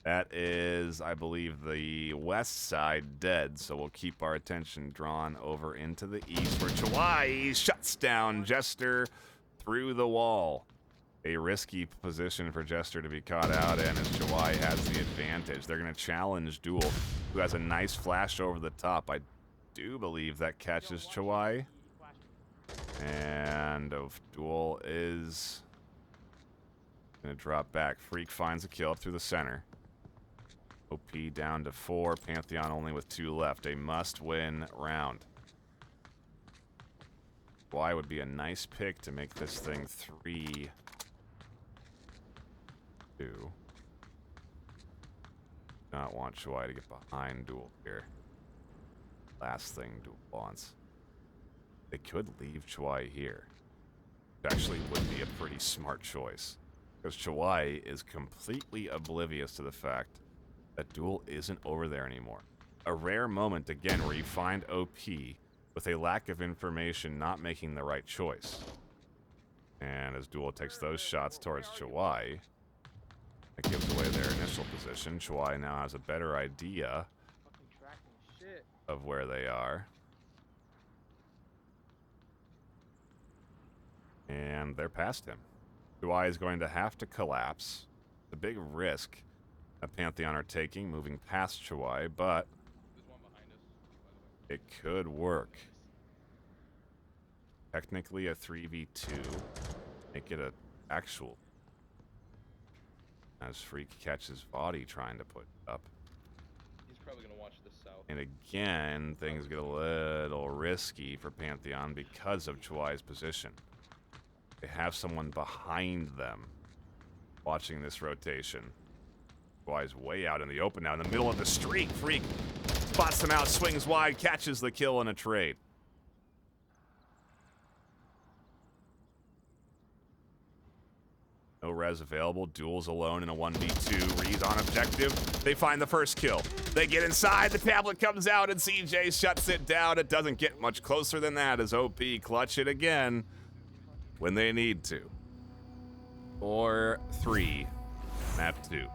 That is, I believe, the west side dead, so we'll keep our attention drawn over into the east, where Chawai shuts down Jester through the wall. A risky position for Jester to be caught out in, as Chawai has the advantage. They're going to challenge Duel, who has a nice flash over the top. I do believe that catches Chawai. And Duel is going to drop back. Freak finds a kill up through the center. OP down to 4. Pantheon only with 2 left. A must-win round. Y would be a nice pick to make this thing 3-2. Not want Chawai to get behind Duel here. Last thing Duel wants. They could leave Chawai here. actually would be a pretty smart choice. Because Chawai is completely oblivious to the fact that Duel isn't over there anymore. A rare moment, again, where you find OP with a lack of information not making the right choice. And as Duel takes those shots towards Chawai, it gives away their initial position. Chawai now has a better idea of where they are. And they're past him. Chawai is going to have to collapse. The big risk that Pantheon are taking, moving past Chawai, but it could work. Technically a 3v2. Make it an actual. As Freak catches body trying to put up. He's probably going to watch this south. And again, things get a little risky for Pantheon because of Chawai's position. They have someone behind them watching this rotation. Chawai's way out in the open now, in the middle of the street. Freak spots them out, swings wide, catches the kill in a trade. No res available. Duels alone in a 1v2. Reed on objective. They find the first kill. They get inside. The tablet comes out and CJ shuts it down. It doesn't get much closer than that as OP clutch it again when they need to. 4-3. Map 2.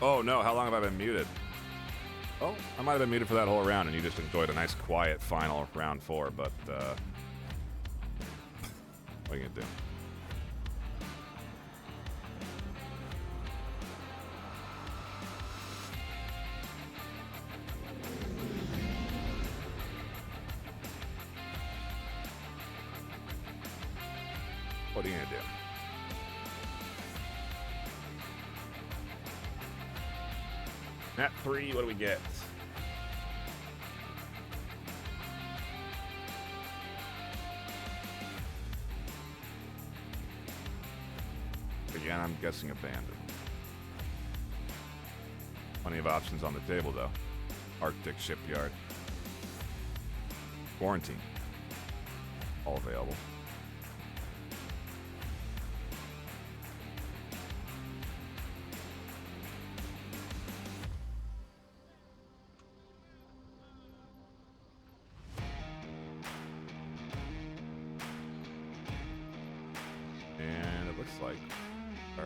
Oh no, how long have I been muted? Oh, I might have been muted for that whole round and you just enjoyed a nice quiet final round 4, but what are you gonna do? What are you gonna do? Map 3, what do we get? Again, I'm guessing abandoned. Plenty of options on the table, though. Arctic Shipyard. Quarantine. All available. Like, or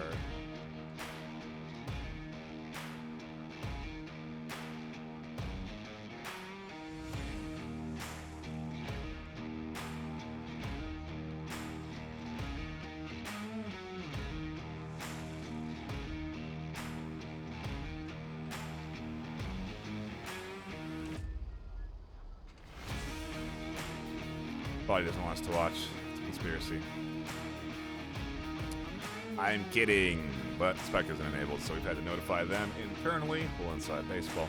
Body doesn't want us to watch. It's a conspiracy. I'm kidding, but spec isn't enabled, so we've had to notify them internally. Full inside baseball.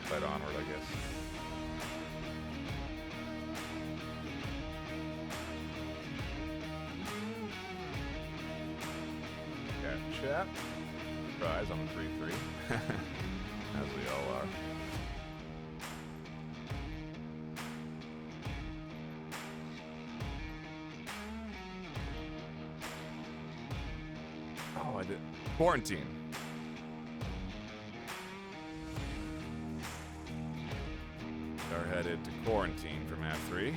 Inside Onward, I guess. Yeah, chat. Surprise on the 3-3. As we all are. Oh, I did. Quarantine. Are headed to quarantine for map 3.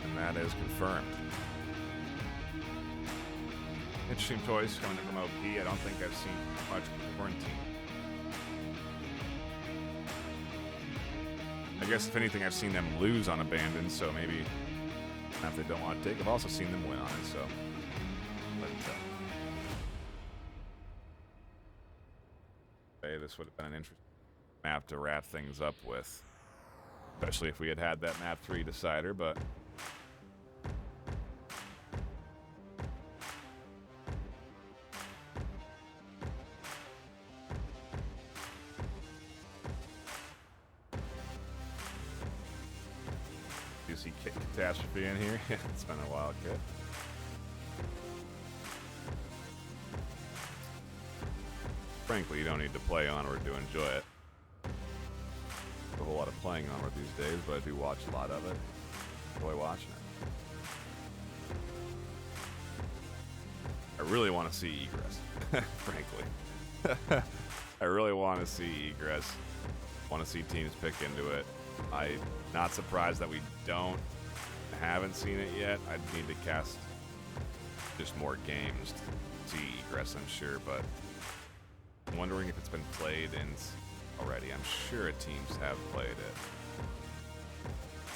And that is confirmed. Interesting choice coming from OP. I don't think I've seen much quarantine. I guess if anything, I've seen them lose on Abandoned, so maybe if they don't want to take, I've also seen them win on it, so. But, hey, this would have been an interesting map to wrap things up with. Especially if we had had that map 3 decider, but. You see Catastrophe in here? It's been a while, kid. Frankly, you don't need to play Onward to enjoy it. A whole lot of playing Onward these days, but I do watch a lot of it. Enjoy watching it. I really want to see Egress, frankly. I really want to see Egress. Want to see teams pick into it. I'm not surprised that we haven't seen it yet. I'd need to cast just more games to see Egress, I'm sure, but I'm wondering if it's been played in already. I'm sure teams have played it.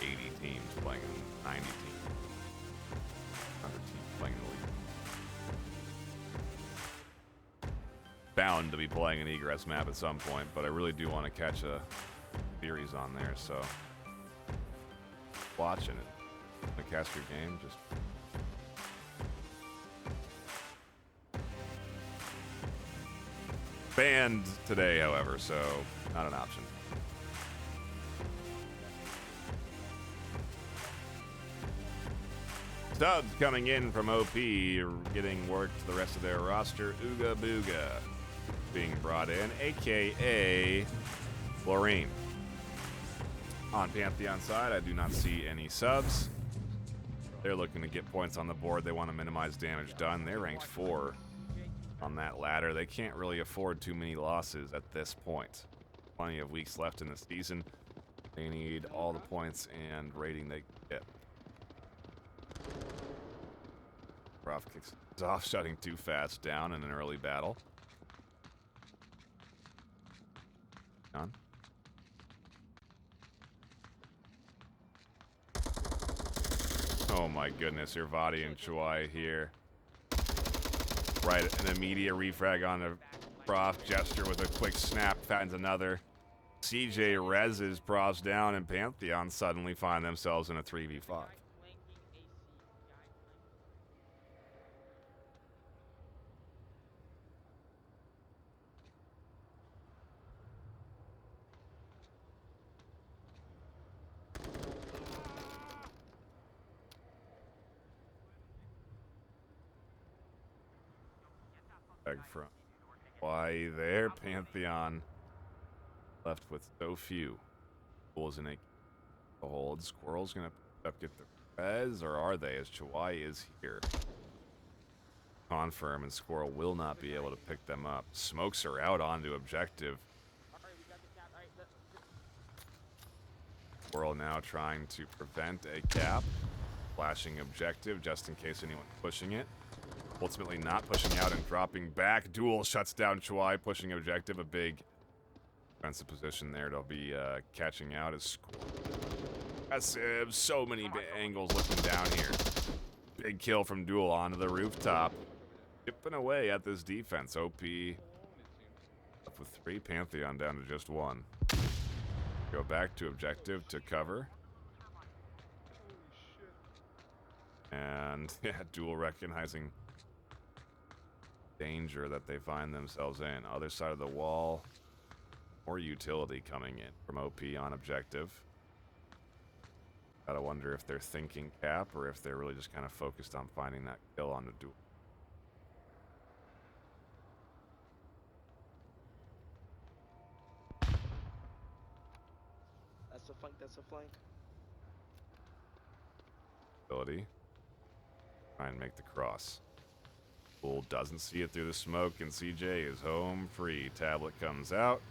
80 teams playing in 90 teams. 100 teams playing in the league. Bound to be playing an Egress map at some point, but I really do want to catch a series on there, so watching it. The cast your game, just banned today, however, so not an option. Subs coming in from OP, getting work to the rest of their roster. Ooga Booga being brought in, aka Lorraine. On Pantheon side, I do not see any subs. They're looking to get points on the board. They want to minimize damage done. They're ranked 4 on that ladder. They can't really afford too many losses at this point. Plenty of weeks left in the season. They need all the points and rating they can get. Prof kicks off, shutting too fast down in an early battle. On. Oh my goodness, Irvadi and Chouai here. Right, an immediate refrag on the Prof gesture with a quick snap, finds another. CJ reses Profs down, and Pantheon suddenly find themselves in a 3v5. From why there, Pantheon left with so few bulls in a hold. Squirrel's gonna get the res, or are they? As Chouai is here. Confirm, and Squirrel will not be able to pick them up. Smokes are out onto objective. Squirrel now trying to prevent a cap. Flashing objective just in case anyone's pushing it. Ultimately not pushing out and dropping back. Duel shuts down Chouai, pushing objective. A big defensive position there. They'll be catching out as aggressive. So many angles looking down here. Big kill from Duel onto the rooftop. Chipping away at this defense. OP up with 3. Pantheon down to just 1. Go back to objective to cover. And yeah, Duel recognizing danger that they find themselves in. Other side of the wall, more utility coming in from OP on objective. Gotta wonder if they're thinking cap or if they're really just kind of focused on finding that kill on the Duel. That's a flank, that's a flank. Ability. Try and make the cross. Bull doesn't see it through the smoke, and CJ is home free. Tablet comes out.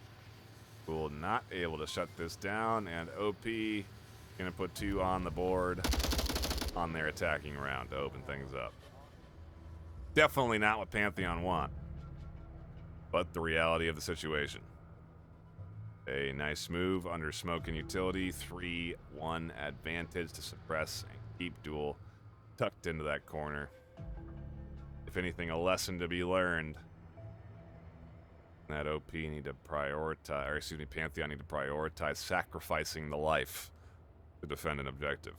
Bull not able to shut this down, and OP gonna put 2 on the board on their attacking round to open things up. Definitely not what Pantheon want, but the reality of the situation. A nice move under smoke and utility. 3-1 advantage to suppress and keep Duel tucked into that corner. If anything, a lesson to be learned. That OP need to prioritize, or excuse me, Pantheon need to prioritize sacrificing the life to defend an objective.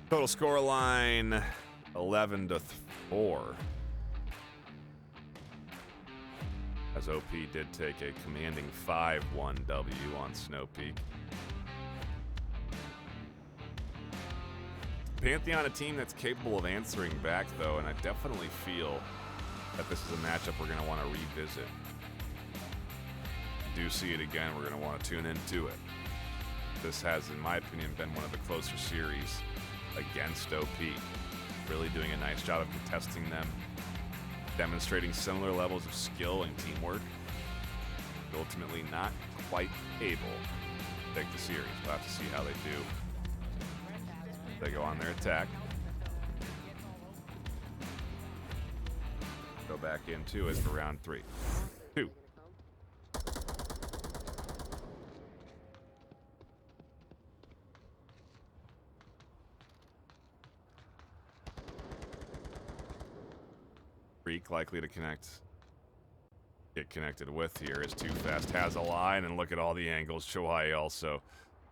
Total score line 11-4. As OP did take a commanding 5-1 W on Snow Peak. Pantheon, a team that's capable of answering back, though, and I definitely feel that this is a matchup we're going to want to revisit. Do see it again, we're going to want to tune into it. This has, in my opinion, been one of the closer series against OP. Really doing a nice job of contesting them, demonstrating similar levels of skill and teamwork, but ultimately not quite able to take the series. We'll have to see how they do. They go on their attack. Go back into it for round 3. 2. Freak likely to get connected with here is Too Fast. Has a line, and look at all the angles. Chouai also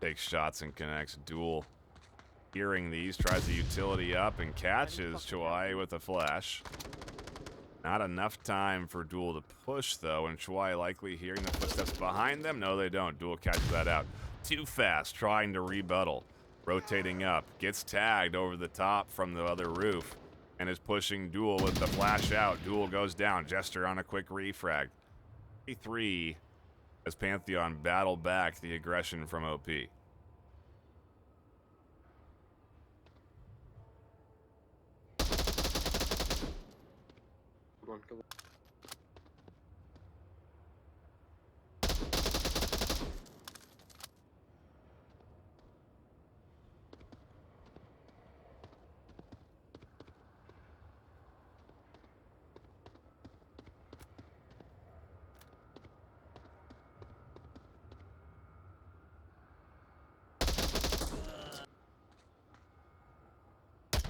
takes shots and connects. Duel hearing these, tries the utility up and catches Chouai with a flash. Not enough time for Duel to push, though, and Chouai likely hearing the footsteps behind them. No, they don't. Duel catches that out. Too Fast trying to rebuttal. Rotating up. Gets tagged over the top from the other roof and is pushing Duel with the flash out. Duel goes down. Jester on a quick refrag. 3 as Pantheon battle back the aggression from OP. Come on.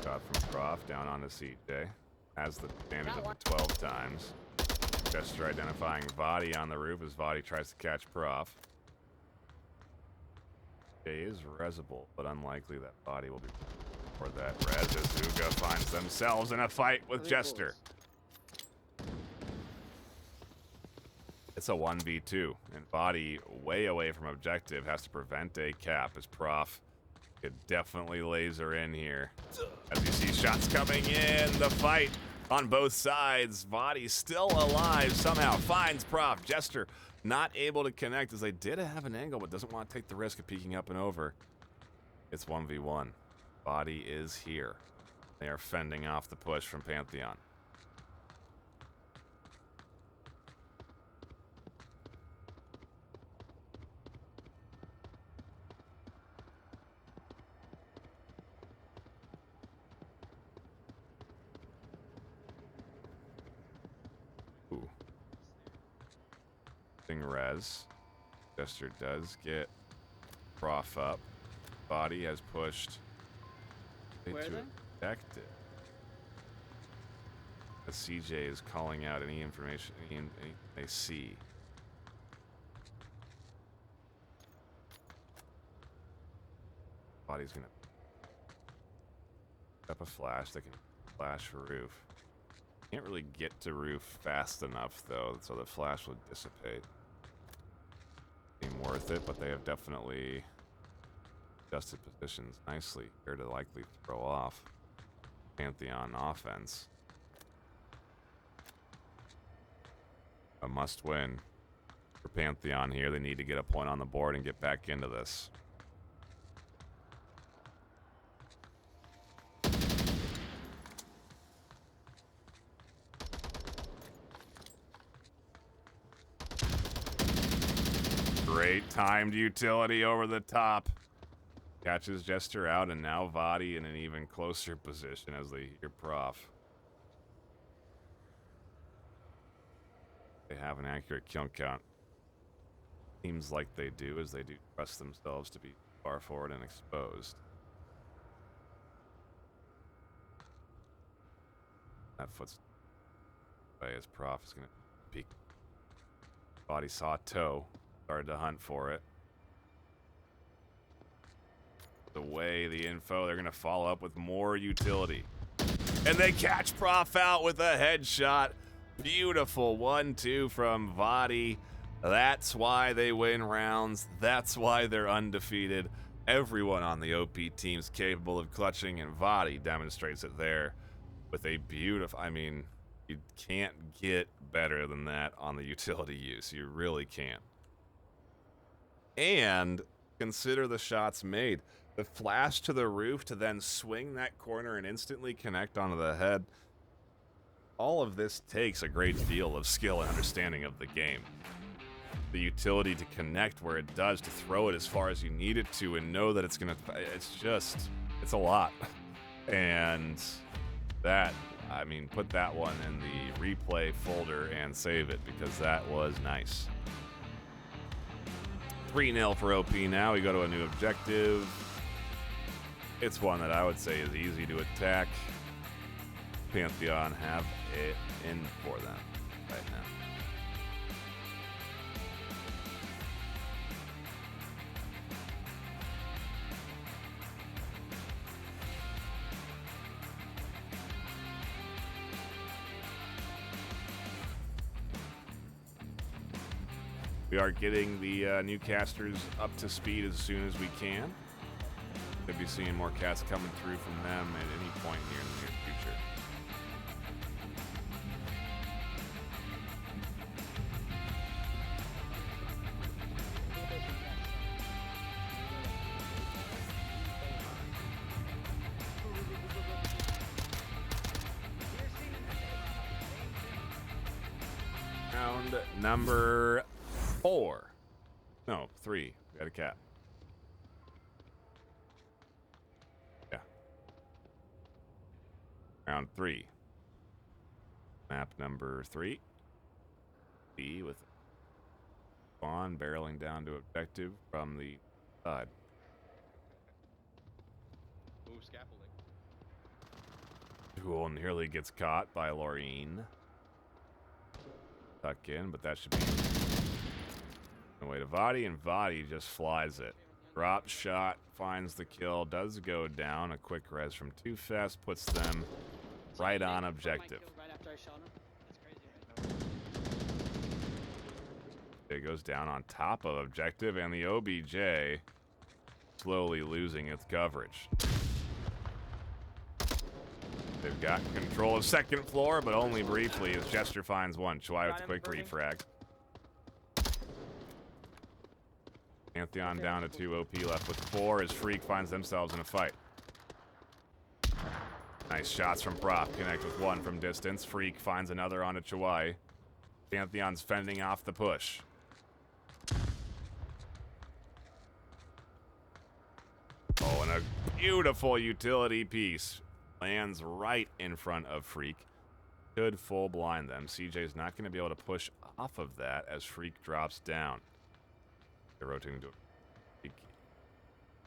Shot from Prof down on the CJ. Has the damage of the 12 times. Jester identifying Vadi on the roof as Vadi tries to catch Prof. It is resable, but unlikely that Vadi will be for that. Rez as Zuga finds themselves in a fight with Jester. It's a 1v2, and Vadi, way away from objective, has to prevent a cap as Prof could definitely laser in here. As you see shots coming in, the fight on both sides. Vadi still alive somehow, finds Prof. Jester not able to connect as they did have an angle, but doesn't want to take the risk of peeking up and over. It's 1v1. Vadi is here. They are fending off the push from Pantheon. Res. Jester does get Prof up. Vadi has pushed to protect it. The CJ is calling out any information anything they see. Vadi's gonna up a flash. They can flash for roof. Can't really get to roof fast enough though, so the flash will dissipate. Seem worth it, but they have definitely adjusted positions nicely here to likely throw off Pantheon offense. A must win for Pantheon here. They need to get a point on the board and get back into this. Great timed utility over the top. Catches Jester out, and now Vadi in an even closer position as they hear Prof. They have an accurate kill count. Seems like they do, as they do trust themselves to be far forward and exposed. That foot's way as Prof is going to peek. Body saw toe, started to hunt for it. The way, the info, they're going to follow up with more utility. And they catch Prof out with a headshot. Beautiful 1-2 from Vadi. That's why they win rounds. That's why they're undefeated. Everyone on the OP team's capable of clutching, and Vadi demonstrates it there with a beautiful, I mean, you can't get better than that on the utility use. You really can't. And consider the shots made. The flash to the roof to then swing that corner and instantly connect onto the head. All of this takes a great deal of skill and understanding of the game. The utility to connect where it does, to throw it as far as you need it to, and know that it's gonna, it's a lot. And that, I mean, put that one in the replay folder and save it, because that was nice. 3-0 for OP now. We go to a new objective. It's one that I would say is easy to attack. Pantheon have it in for them right now. We are getting the new casters up to speed as soon as we can. Could be seeing more casts coming through from them at any point here in the near future. Round number 4. No, 3. We got a cat. Yeah. Round 3. Map number 3. B with Spawn barreling down to objective from the side. Move scaffolding. Duel nearly gets caught by Laureen. Tuck in, but that should be away to Vadi, and Vadi just flies it. Drop shot, finds the kill, does go down. A quick res from Too Fast puts them right on objective. It goes down on top of objective, and the OBJ slowly losing its coverage. They've got control of second floor, but only briefly as Jester finds one. Chwai with a quick refrag. Pantheon down to 2, OP left with 4 as Freak finds themselves in a fight. Nice shots from Prof. Connect with 1 from distance. Freak finds another onto Chwai. Pantheon's fending off the push. Oh, and a beautiful utility piece. Lands right in front of Freak. Could full blind them. CJ's not going to be able to push off of that as Freak drops down. They're rotating to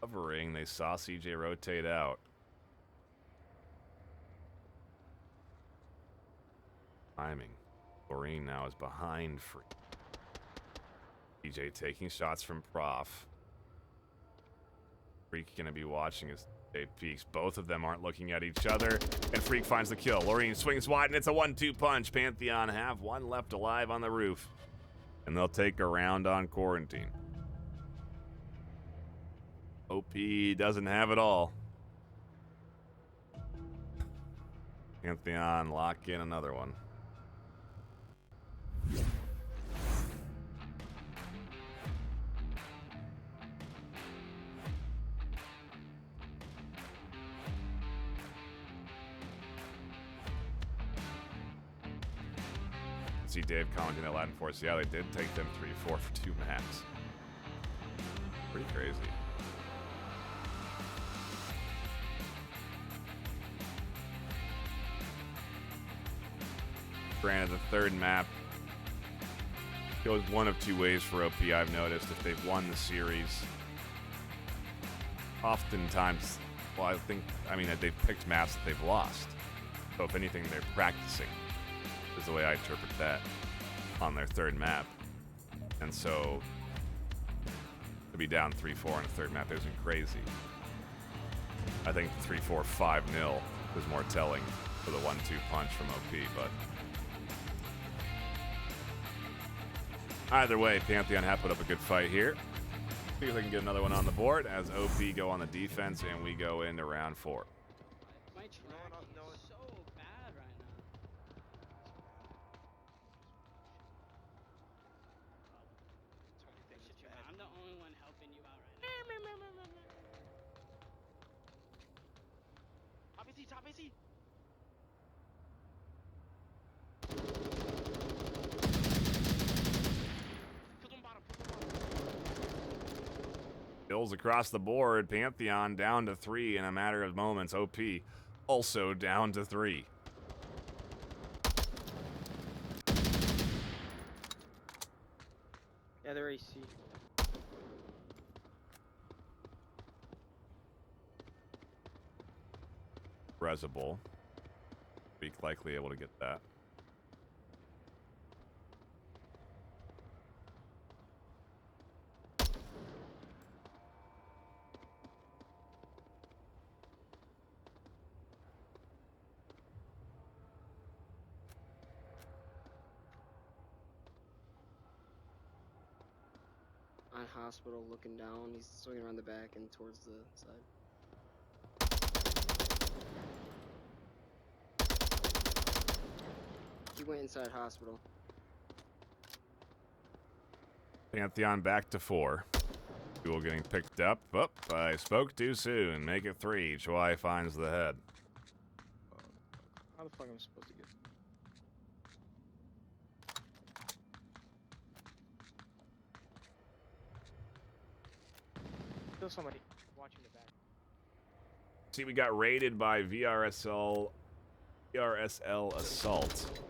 covering. They saw CJ rotate out. Timing. Laureen now is behind Freak. CJ taking shots from Prof. Freak going to be watching as they peeks. Both of them aren't looking at each other, and Freak finds the kill. Laureen swings wide, and it's a 1-2 punch. Pantheon have 1 left alive on the roof, and they'll take a round on quarantine. OP doesn't have it all. Pantheon lock in another one. See Dave commenting that Latin Force. Yeah, they did take them 3-4 for 2 maps. Pretty crazy. Granted, the third map goes one of two ways for OP, I've noticed. If they've won the series, oftentimes, well, they've picked maps that they've lost. So if anything, they're practicing, is the way I interpret that, on their third map. And so, to be down 3-4 on a third map isn't crazy. I think 3-4, 5-0 is more telling for the 1-2 punch from OP, but either way, Pantheon have put up a good fight here. See if they can get another one on the board as OP go on the defense and we go into round 4. My track is so bad right now. I'm the only one helping you out right now. Top AC. Kills across the board. Pantheon down to 3 in a matter of moments. OP also down to 3. Yeah, they're AC. Resable. Be likely able to get that. On hospital, looking down, he's swinging around the back and towards the side. He went inside hospital. Pantheon back to 4. Duel getting picked up. Oh, I spoke too soon. Make it 3. Choi finds the head. How the fuck am I supposed to get? Kill somebody. Watching the back. See, we got raided by VRSL Assault.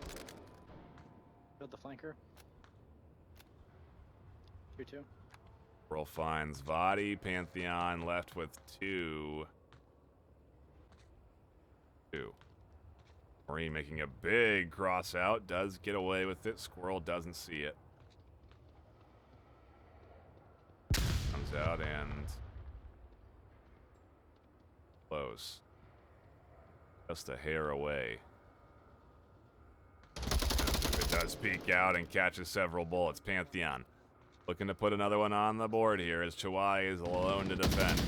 Build the flanker. 2-2. Squirrel finds Vadi. Pantheon left with 2. Marine making a big cross out. Does get away with it. Squirrel doesn't see it. Comes out and close. Just a hair away. It does peek out and catches several bullets. Pantheon looking to put another one on the board here as Chawai is alone to defend.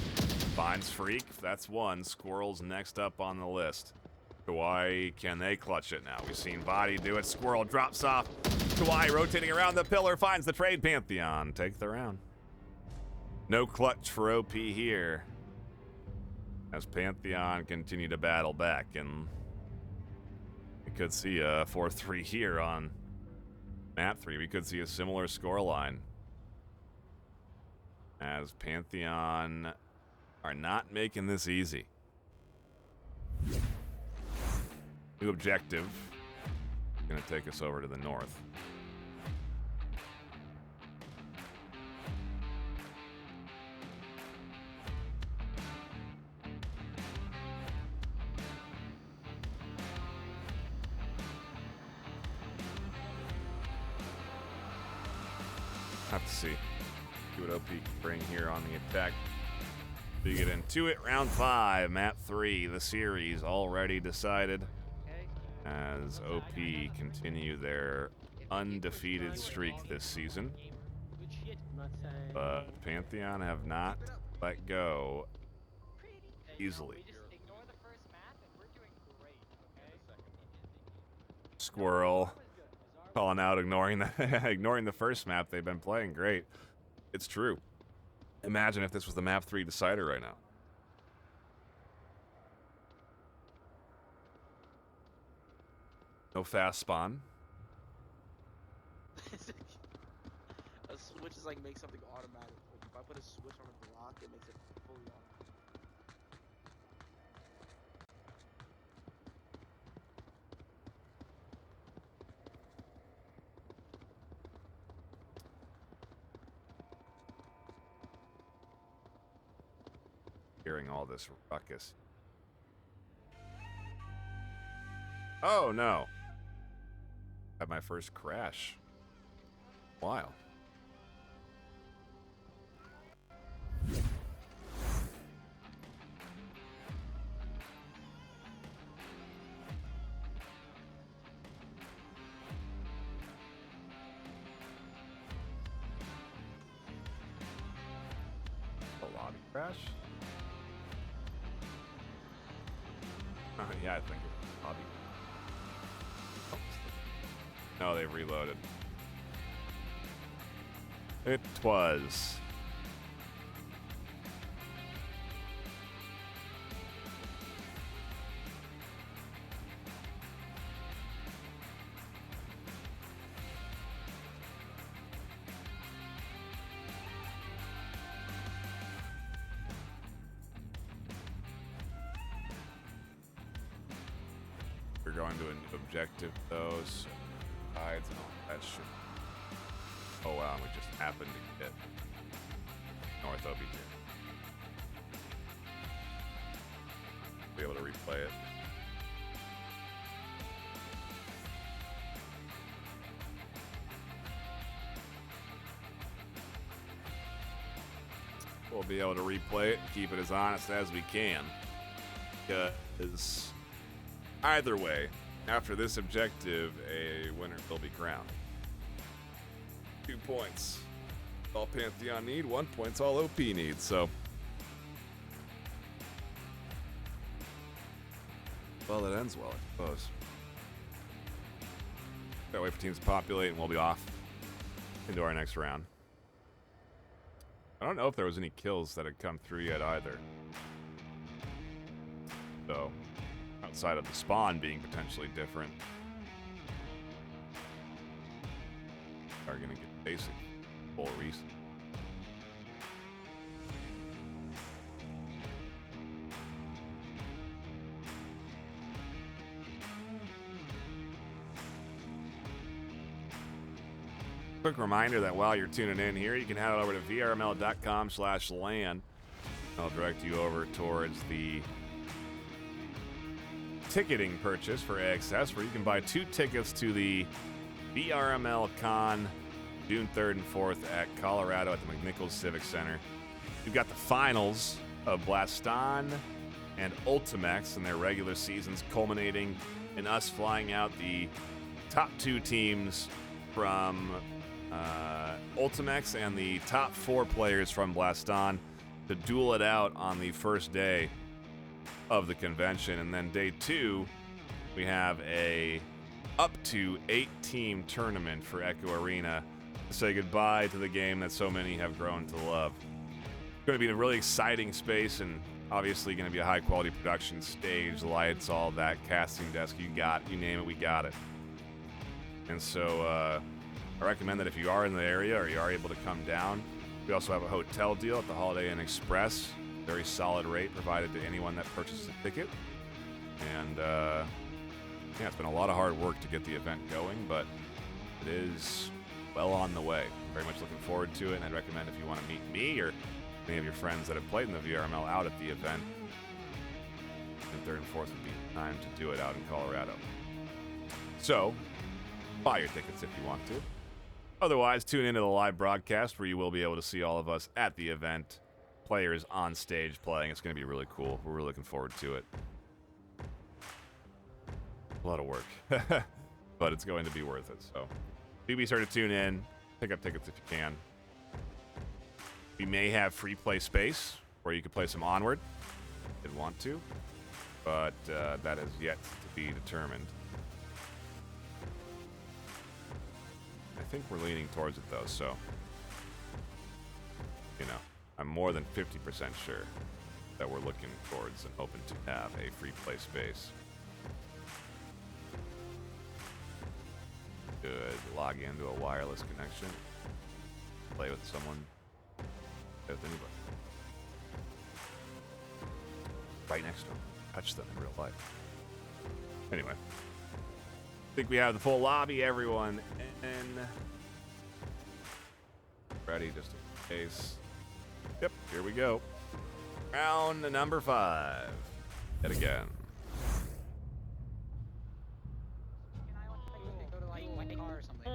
Finds Freak. That's one. Squirrel's next up on the list. Chawai, can they clutch it now? We've seen Body do it. Squirrel drops off. Chawai rotating around the pillar. Finds the trade. Pantheon take the round. No clutch for OP here as Pantheon continue to battle back, and we could see a 4-3 here on map 3. We could see a similar scoreline as Pantheon are not making this easy. New objective. Gonna take us over to the north. Have to see what OP can bring here on the attack. So you get into it. Round 5, map 3, the series already decided as OP continue their undefeated streak this season. But Pantheon have not let go easily. Squirrel calling out, ignoring the first map. They've been playing great. It's true. Imagine if this was the map 3 decider right now. No fast spawn. A switch is like make something automatic. Like if I put a switch on a block, it makes it fully automatic. hearing all this ruckus. Oh no. Had my first crash. Wow. A lobby crash? Oh yeah, I think it was lobby. No, they reloaded. It was. We're going to a new objective, though, so hides and all that shit. Oh wow, we just happened to get North OB2. Be able to replay it. We'll be able to replay it and keep it as honest as we can. Because either way, after this objective, a winner will be crowned. 2 points. All Pantheon need, 1 point all OP needs, so. Well, that ends well, I suppose. Gotta wait for teams to populate and we'll be off into our next round. I don't know if there was any kills that had come through yet either. So, outside of the spawn being potentially different, are gonna get basic full reason. Quick reminder that while you're tuning in here, you can head over to vrml.com/LAN. I'll direct you over towards the ticketing purchase for AXS, where you can buy 2 tickets to the VRML Con June 3rd and 4th at Colorado at the McNichols Civic Center. You've got the finals of Blaston and Ultimex in their regular seasons, culminating in us flying out the top 2 teams from Ultimex and the top 4 players from Blaston to duel it out on the first day of the convention. And then day 2, we have a up to 8-team tournament for Echo Arena to say goodbye to the game that so many have grown to love. It's going to be a really exciting space, and obviously going to be a high-quality production, stage, lights, all that, casting desk, you name it, we got it. And so I recommend that if you are in the area or you are able to come down, we also have a hotel deal at the Holiday Inn Express. Very solid rate provided to anyone that purchases a ticket. And yeah, it's been a lot of hard work to get the event going, but it is well on the way. Very much looking forward to it, and I'd recommend if you want to meet me or any of your friends that have played in the VRML out at the event, the 3rd and 4th would be the time to do it out in Colorado. So, buy your tickets if you want to. Otherwise, tune into the live broadcast where you will be able to see all of us at the event, players on stage playing. It's going to be really cool. We're really looking forward to it. A lot of work, but it's going to be worth it. So, do be sure to tune in, pick up tickets if you can. We may have free play space where you can play some Onward if you want to, but that is yet to be determined. I think we're leaning towards it though, so you know, I'm more than 50% sure that we're looking towards and hoping to have a free play space. Could log into a wireless connection, play with someone, play with anybody. Right next to them, touch them in real life. Anyway, I think we have the full lobby, everyone, and ready just in case. Yep, here we go. Round number 5. Yet again. Go to like white car or something.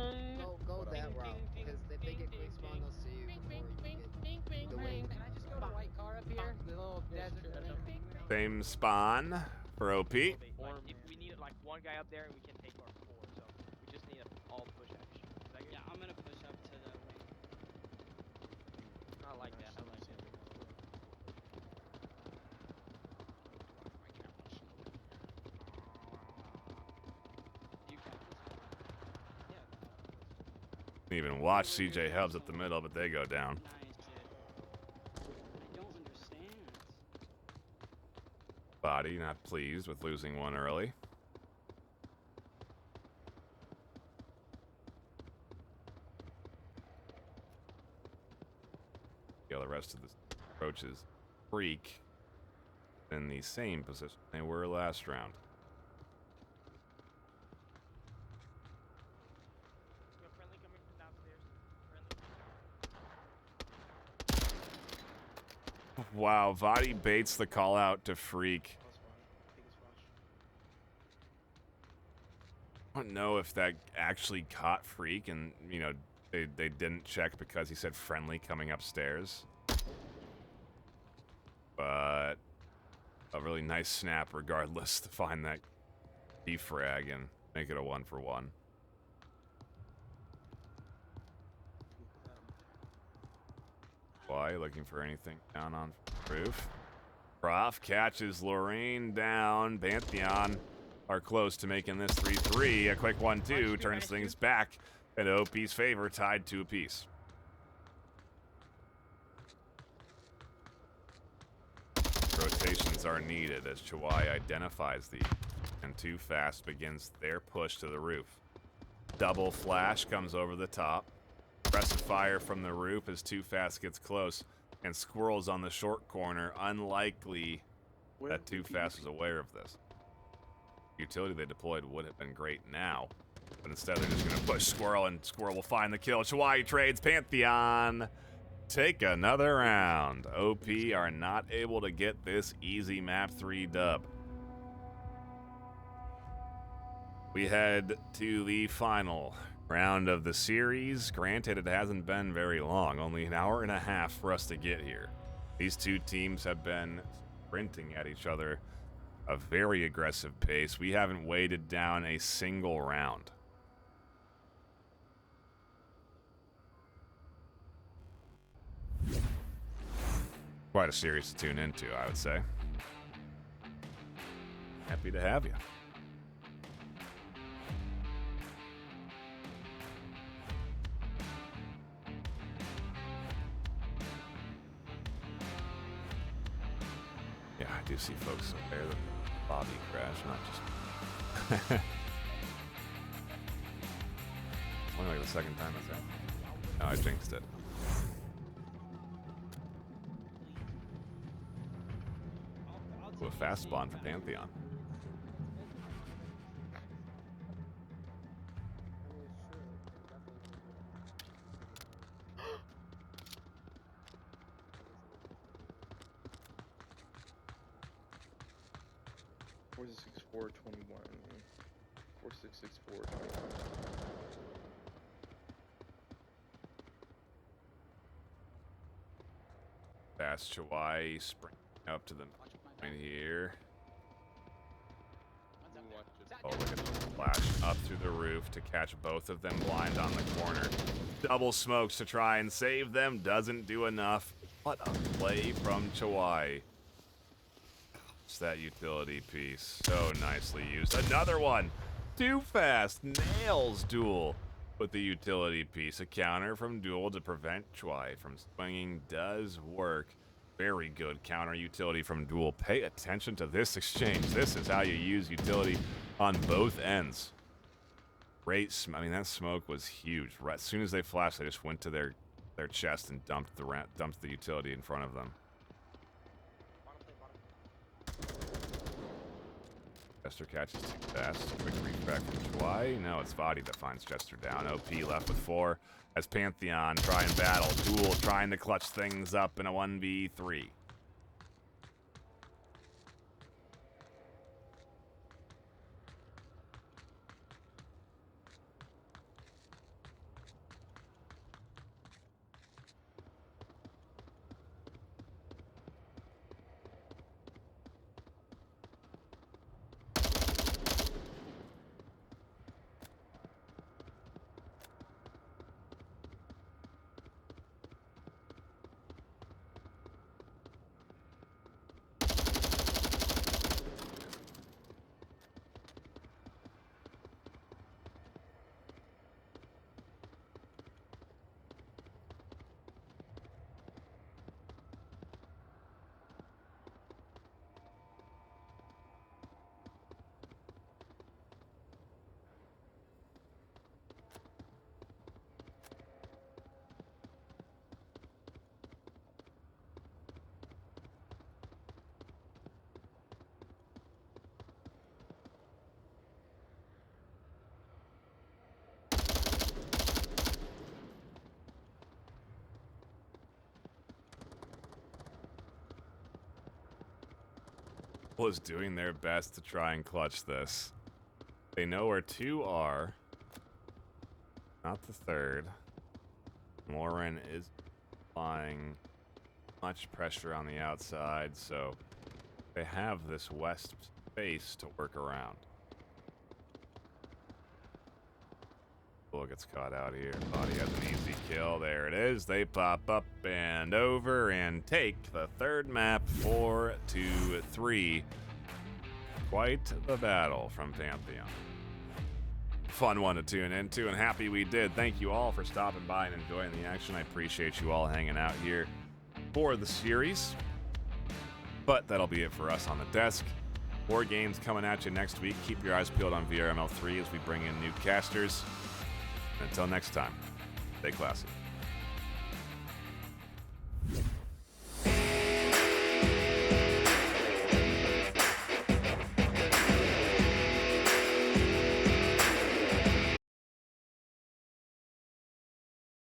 Go that route, because if they get quick spawn, they'll see you before you get the win. Can I just go to white car up here? The little desert. Same spawn for OP. If we need like one guy up there, we can take our 4. So we just need all push action. Yeah, I'm gonna push up to the wing. I like that. I like that. You can. Didn't even watch CJ Hubs at the middle, but they go down. Nice, kid. I don't understand. Body not pleased with losing one early. Yeah, the rest of the approaches Freak in the same position they were last round. We have friendly coming from downstairs. Friendly. Wow, Vadi baits the call out to Freak. That's fine. Take his flash. I don't know if that actually caught Freak, and you know they didn't check because he said friendly coming upstairs. But a really nice snap regardless to find that defrag and make it a 1-for-1. Why looking for anything down on roof? Prof catches Lorraine down. Pantheon are close to making this 3-3. A quick 1-2 turns things back in OP's favor, tied 2 apiece. Rotations are needed as Chawai identifies the and Too Fast begins their push to the roof. Double flash comes over the top. Aggressive fire from the roof as Too Fast gets close, and Squirrel's on the short corner. Unlikely that Too Fast was aware of this. Utility they deployed would have been great now, but instead they're just going to push Squirrel, and Squirrel will find the kill. Chawai trades. Pantheon take another round. OP are not able to get this easy map 3 dub. We head to the final round of the series. Granted, it hasn't been very long, only an hour and a half for us to get here. These two teams have been sprinting at each other a very aggressive pace. We haven't weighted down a single round. Quite a series to tune into, I would say. Happy to have you. Yeah, I do see folks up there that Bobby crashed, not just. It's only like the second time that's happened. No, I jinxed it. Ooh, a fast spawn for Pantheon. Four 66421. 466421. Fast Chawai spring up to the point here. Oh, look at the flash up through the roof to catch both of them blind on the corner. Double smokes to try and save them. Doesn't do enough. What a play from Chawai. It's that utility piece. So nicely used. Another one. Too Fast. Nails Duel with the utility piece. A counter from Duel to prevent Chawai from swinging does work. Very good counter utility from Duel. Pay attention to this exchange. This is how you use utility on both ends. Great. I mean, that smoke was huge. Right, as soon as they flashed, they just went to their chest and dumped the utility in front of them. Chester catches Too Fast. Quick refrac from Chawai. No, it's Vadi that finds Chester down. OP left with 4 as Pantheon try and battle. Duel trying to clutch things up in a 1v3. is doing their best to try and clutch this. They know where 2 are. Not the 3rd. Lauren is applying much pressure on the outside, so they have this west space to work around. Bull gets caught out here. Body has an easy kill. There it is. They pop up and over and take the 3rd map 4-3. Quite the battle from Pantheon. Fun one to tune into, and happy we did. Thank you all for stopping by and enjoying the action. I appreciate you all hanging out here for the series. But that'll be it for us on the desk. More games coming at you next week. Keep your eyes peeled on VRML 3 as we bring in new casters. Until next time, stay classy.